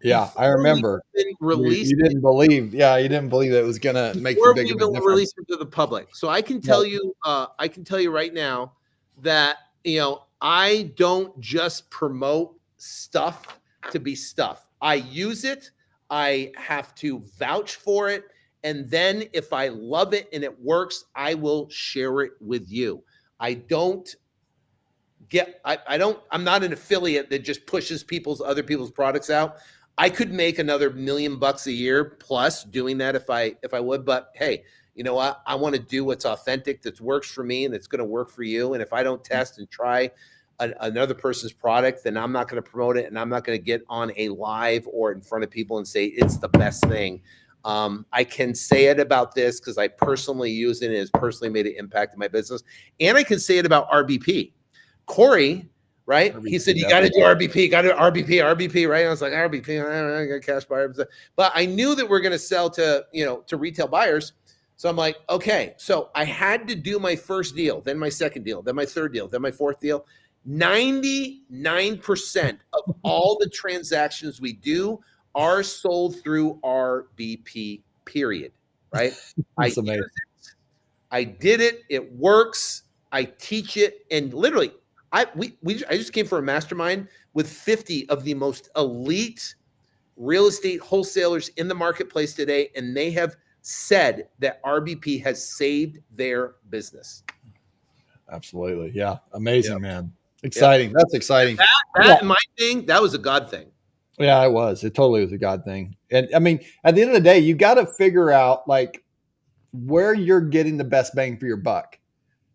Yeah, I remember. You didn't believe. Yeah, you didn't believe that it was going to make the big difference. Release it to the public. So I can tell you, right now that, you know, I don't just promote stuff to be stuff. I use it. I have to vouch for it. And then if I love it and it works, I will share it with you. I'm not an affiliate that just pushes other people's products out. I could make another $1 million a year plus doing that if I would, but hey, you know what? I want to do what's authentic, that works for me, and it's going to work for you. And if I don't test and try another person's product, then I'm not going to promote it, and I'm not going to get on a live or in front of people and say it's the best thing. I can say it about this because I personally use it and it's personally made an impact in my business. And I can say it about RBP. Corey, right? RBP, he said, you got to do RBP, right? And I was like, RBP, I got cash buyers. But I knew that we're going to sell to retail buyers. So I'm like, okay. So I had to do my first deal, then my second deal, then my third deal, then my fourth deal. 99% of all the transactions we do are sold through RBP, period. Right? That's amazing. I did it. It works. I teach it. And literally, I just came for a mastermind with 50 of the most elite real estate wholesalers in the marketplace today. And they have said that RBP has saved their business. Absolutely. Yeah. Amazing, man. Exciting. That's exciting. That my thing, that was a God thing. Yeah, it was. It totally was a God thing. And I mean, at the end of the day, you got to figure out like where you're getting the best bang for your buck.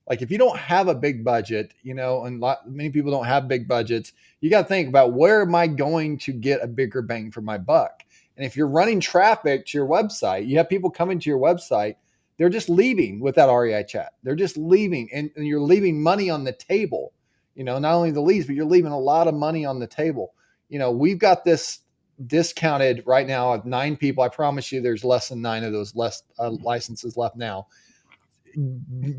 Like if you don't have a big budget, you know, and many people don't have big budgets, you got to think about where am I going to get a bigger bang for my buck? And if you're running traffic to your website, you have people coming to your website, they're just leaving without REI chat. They're just leaving and you're leaving money on the table. You know, not only the leads, but you're leaving a lot of money on the table. You know, we've got this discounted right now of 9 people. I promise you there's less than 9 of those licenses left now.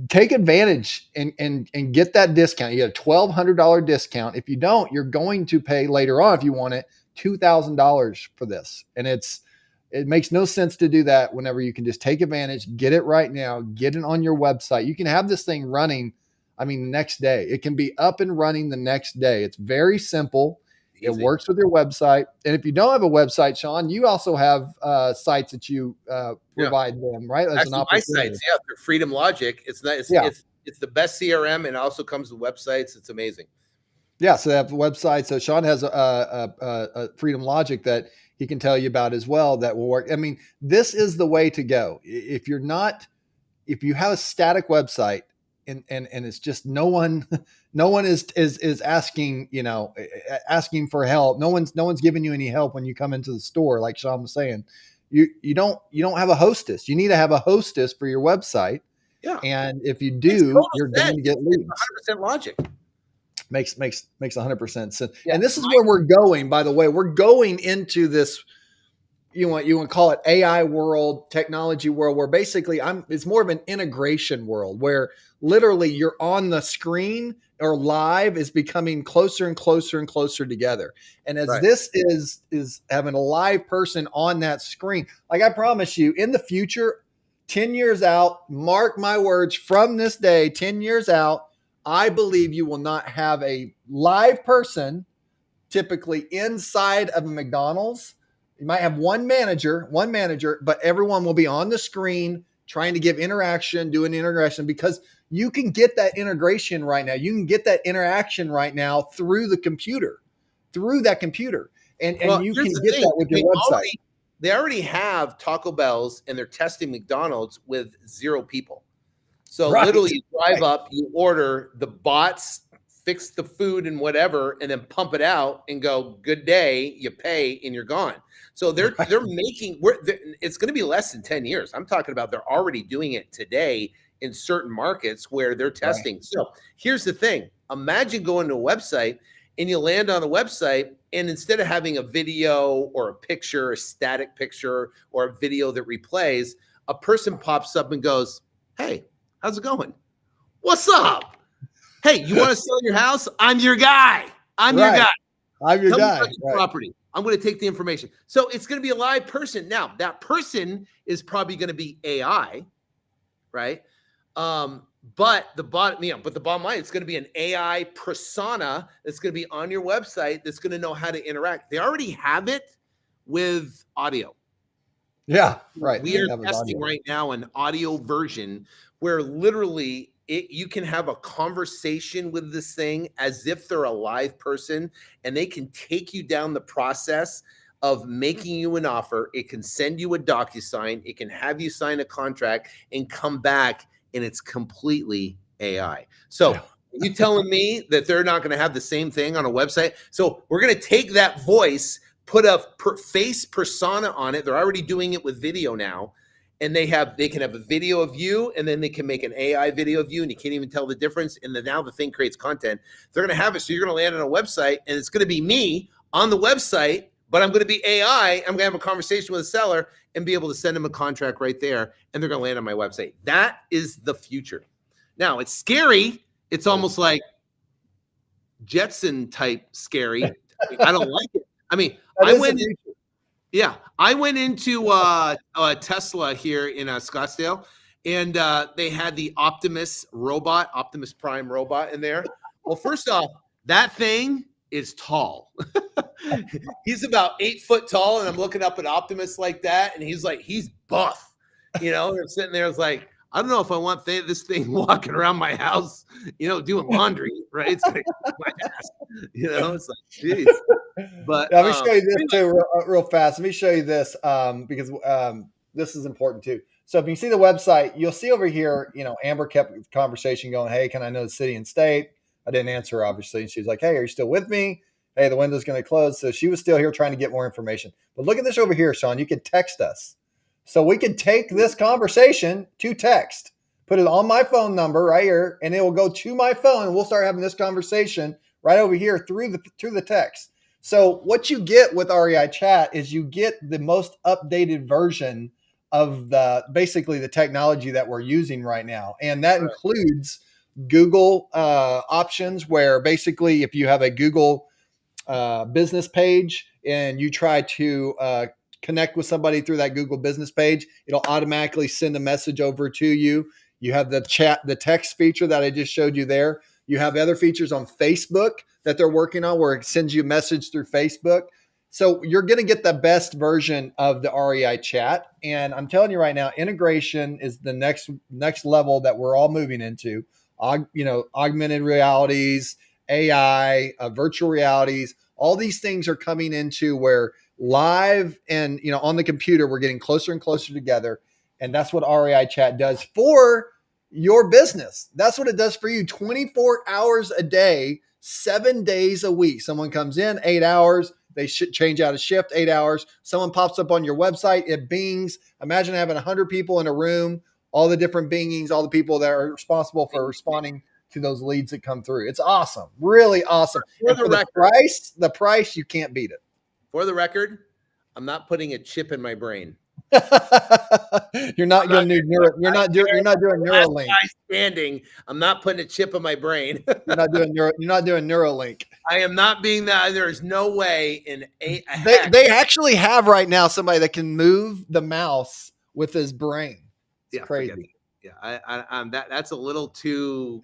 Take advantage and get that discount. You get a $1,200 discount. If you don't, you're going to pay later on, if you want it, $2,000 for this. And it makes no sense to do that whenever you can just take advantage, get it right now, get it on your website. You can have this thing running, the next day. It can be up and running the next day. It's very simple. Easy. It works with your website. And if you don't have a website, Sean, you also have sites that you provide them, right? As actually, my sites, through Freedom Logic. It's the best CRM, and it also comes with websites. It's amazing. Yeah, so they have a website. So Sean has a Freedom Logic that he can tell you about as well that will work. This is the way to go. If you have a static website and it's just no one is asking, asking for help. No one's giving you any help when you come into the store, like Sean was saying. You don't have a hostess. You need to have a hostess for your website. Yeah. And if you do, you're going to get leads. 100% logic. Makes 100% sense. Yeah. And this is where we're going, by the way. We're going into this you want to call it AI world, technology world, where basically it's more of an integration world where literally you're on the screen or live is becoming closer and closer and closer together. And as Right. this is having a live person on that screen, like I promise you, in the future, 10 years out, mark my words, from this day, 10 years out, I believe you will not have a live person typically inside of a McDonald's. You might have one manager, but everyone will be on the screen trying to give interaction, doing interaction, because you can get that integration right now. You can get that interaction right now through the computer, through that computer. And Well, you here's can the get thing. that with your website. They already have Taco Bell's and they're testing McDonald's with 0 people. So Right. literally you drive up, you order, the bots fix the food and whatever, and then pump it out and go, good day, you pay, and you're gone. So they're making it's going to be less than 10 years. I'm talking about they're already doing it today in certain markets where they're testing. Right. So here's the thing. Imagine going to a website and you land on the website, and instead of having a video or a picture, a static picture or a video that replays, a person pops up and goes, hey, how's it going? What's up? Hey, you want to sell your house? I'm your guy. I'm your guy. I'm your guy. Tell me about your property. I'm going to take the information. So it's going to be a live person. Now, that person is probably going to be AI, right? But the bottom line, it's going to be an AI persona that's going to be on your website that's going to know how to interact. They already have it with audio. Yeah, right. We are testing right now an audio version where literally you can have a conversation with this thing as if they're a live person, and they can take you down the process of making you an offer. It can send you a DocuSign. It can have you sign a contract and come back, and it's completely AI. So you telling me that they're not going to have the same thing on a website? So we're going to take that voice, put a face persona on it. They're already doing it with video now. And they can have a video of you, and then they can make an AI video of you, and you can't even tell the difference. And then now the thing creates content. They're going to have it. So you're going to land on a website, and it's going to be me on the website, but I'm going to be AI. I'm going to have a conversation with a seller and be able to send them a contract right there. And they're going to land on my website. That is the future. Now, it's scary. It's almost like Jetson type scary. I don't like it. I mean, I went into Tesla here in Scottsdale, and they had the Optimus Prime robot in there. Well, first off, that thing is tall. He's about 8 foot tall, and I'm looking up at Optimus like that, and he's buff. I'm sitting there, it's like, I don't know if I want this thing walking around my house, doing laundry, right? It's gonna kick my ass. It's like, geez. But let me show you this too, real fast. Let me show you this because this is important too. So if you see the website, you'll see over here, Amber kept the conversation going. Hey, can I know the city and state? I didn't answer her, obviously. And she was like, hey, are you still with me? Hey, the window's going to close. So she was still here trying to get more information. But look at this over here, Sean. You can text us. So we could take this conversation to text, put it on my phone number right here, and it will go to my phone, and we'll start having this conversation right over here through the text. So what you get with REI Chat is you get the most updated version of basically the technology that we're using right now. And that includes Google options, where basically if you have a Google business page and you try to connect with somebody through that Google business page, it'll automatically send a message over to you. You have the text feature that I just showed you there. You have other features on Facebook that they're working on where it sends you a message through Facebook. So you're going to get the best version of the REI Chat. And I'm telling you right now, integration is the next level that we're all moving into. Augmented realities, AI, virtual realities, all these things are coming into where live and on the computer, we're getting closer and closer together. And that's what REI Chat does for your business. That's what it does for you. 24 hours a day, 7 days a week. Someone comes in, 8 hours. They should change out a shift, 8 hours. Someone pops up on your website. It bings. Imagine having 100 people in a room, all the different bingings, all the people that are responsible for responding to those leads that come through. It's awesome. Really awesome. And for the price, you can't beat it. For the record, I'm not putting a chip in my brain. You're not going to do you're not doing Neuralink. Guy standing. I'm not putting a chip in my brain. You're not doing Neuralink. I am not being that. There is no way in a They actually have right now somebody that can move the mouse with his brain. It's crazy. Yeah, that's a little too.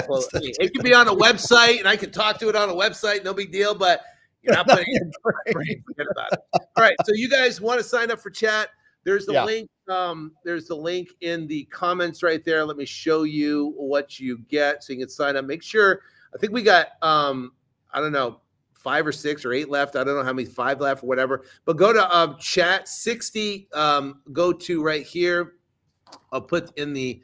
Well, it could be on a website, and I can talk to it on a website. No big deal. But you're not putting it in your brain. Forget about it. All right. So you guys want to sign up for chat? There's the link. There's the link in the comments right there. Let me show you what you get so you can sign up. Make sure. I think we got I don't know, 5 or 6 or 8 left. I don't know how many, 5 left or whatever. But go to chat 60. Go to right here. I'll put in the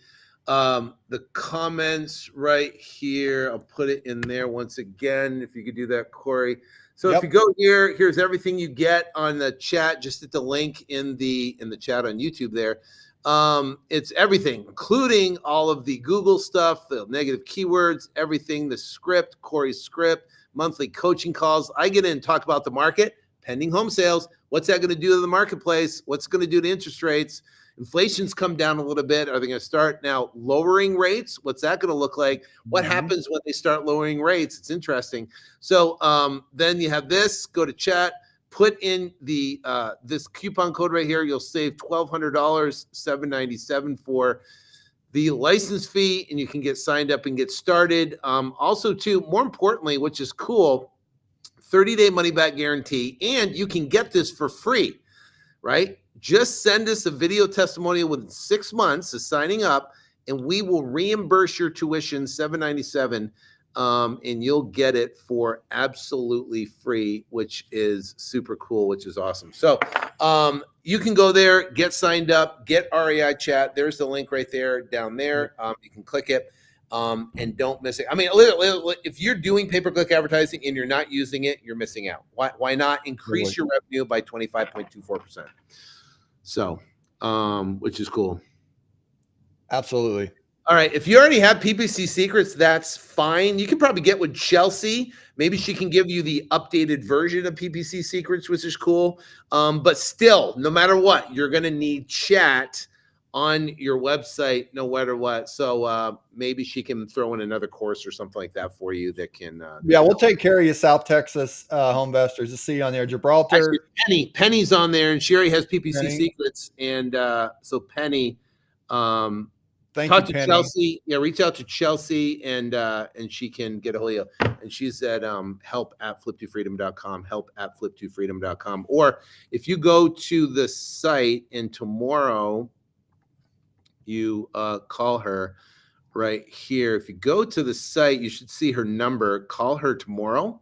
comments right here. I'll put it in there once again. If you could do that, Corey. So if you go here, here's everything you get on the chat. Just at the link in the chat on YouTube there. It's everything, including all of the Google stuff, the negative keywords, everything, the script, Corey's script, monthly coaching calls. I get in and talk about the market, pending home sales. What's that going to do to the marketplace? What's going to do to interest rates? Inflation's come down a little bit. Are they going to start now lowering rates? What's that going to look like? What happens when they start lowering rates? It's interesting. So then you have this. Go to chat. Put in the this coupon code right here. You'll save $1,200, $797 for the license fee, and you can get signed up and get started. Also, too, more importantly, which is cool, 30-day money-back guarantee, and you can get this for free, right? Just send us a video testimonial within 6 months of signing up, and we will reimburse your tuition, $797, and you'll get it for absolutely free, which is super cool, which is awesome. So you can go there, get signed up, get REI Chat. There's the link right there, down there. You can click it. And don't miss it. I mean, if you're doing pay-per-click advertising and you're not using it, you're missing out. Why not increase your revenue by 25.24%? So, which is cool. Absolutely. All right. If you already have PPC secrets, that's fine. You can probably get with Chelsea. Maybe she can give you the updated version of PPC secrets, which is cool. But still, no matter what, you're going to need chat on your website, no matter what. So maybe she can throw in another course or something like that for you that can. We'll take care of you, South Texas home investors. To see you on there, Gibraltar. Actually, Penny's on there, and she already has PPC secrets. And so Penny, Thank talk you, to Penny. Chelsea. Yeah, reach out to Chelsea, and she can get a hold of you. And she's at help@flip2freedom.com, help@flip2freedom.com. Or if you go to the site and tomorrow you call her right here. If you go to the site, you should see her number. Call her tomorrow,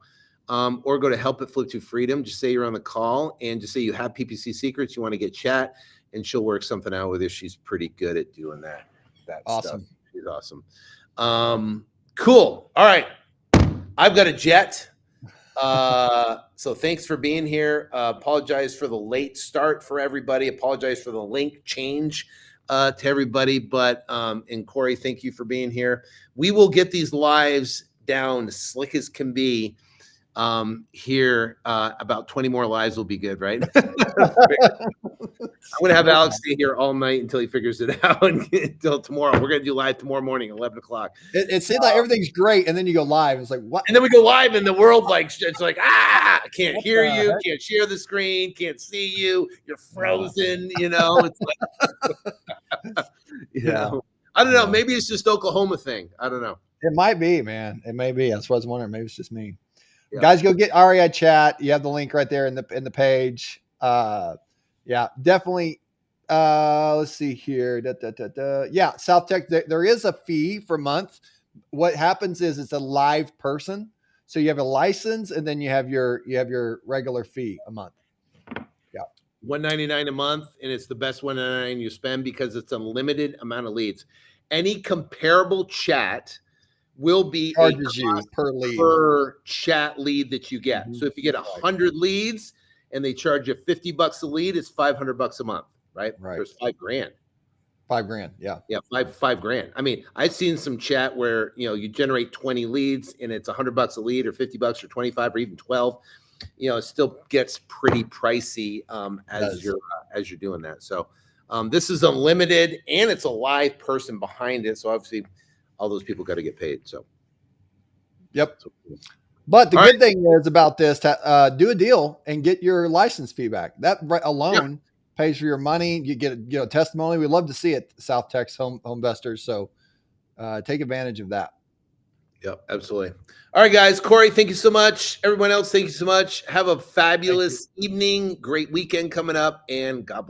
or go to help@flip2freedom. Just say you're on the call and just say you have PPC secrets, you want to get chat, and she'll work something out with you. She's pretty good at doing that awesome stuff. She's awesome. Cool. All right. I've got a jet. So thanks for being here. Apologize for the late start for everybody. Apologize for the link change to everybody, but and Corey, thank you for being here. We will get these lives down as slick as can be here. About 20 more lives will be good, right? I'm gonna have Alex stay here all night until he figures it out until tomorrow. We're gonna do live tomorrow morning, 11 o'clock. It seems like everything's great, and then you go live. It's like, what? And then we go live, and the world it's like, I can't hear you, can't share the screen, can't see you, you're frozen. It's like, know, I don't know. Maybe it's just Oklahoma thing. I don't know. It might be, man. It may be. That's what I was wondering. Maybe it's just me. Yeah. Guys, go get REI Chat. You have the link right there in the page. Definitely. Let's see here. Yeah, South Tech. There is a fee for a month. What happens is it's a live person. So you have a license, and then you have your regular fee a month. Yeah, $199 a month, and it's the best $199 you spend because it's a limited amount of leads. Any comparable chat will be charges you per chat lead that you get. Mm-hmm. So if you get 100 leads and they charge you $50 a lead, it's $500 a month, right? There's $5,000. $5,000, yeah. Yeah, $5,000. I mean, I've seen some chat where you generate 20 leads and it's $100 a lead, or $50, or 25, or even 12. it still gets pretty pricey as Does. you're doing that. So this is unlimited, and it's a live person behind it. So obviously, all those people got to get paid. So, yep. But the All good thing is about this, do a deal and get your license feedback. That alone pays for your money. You get a testimony. We'd love to see it, South Texas home investors. So take advantage of that. Yep, absolutely. All right, guys. Corey, thank you so much. Everyone else, thank you so much. Have a fabulous evening, great weekend coming up, and God bless.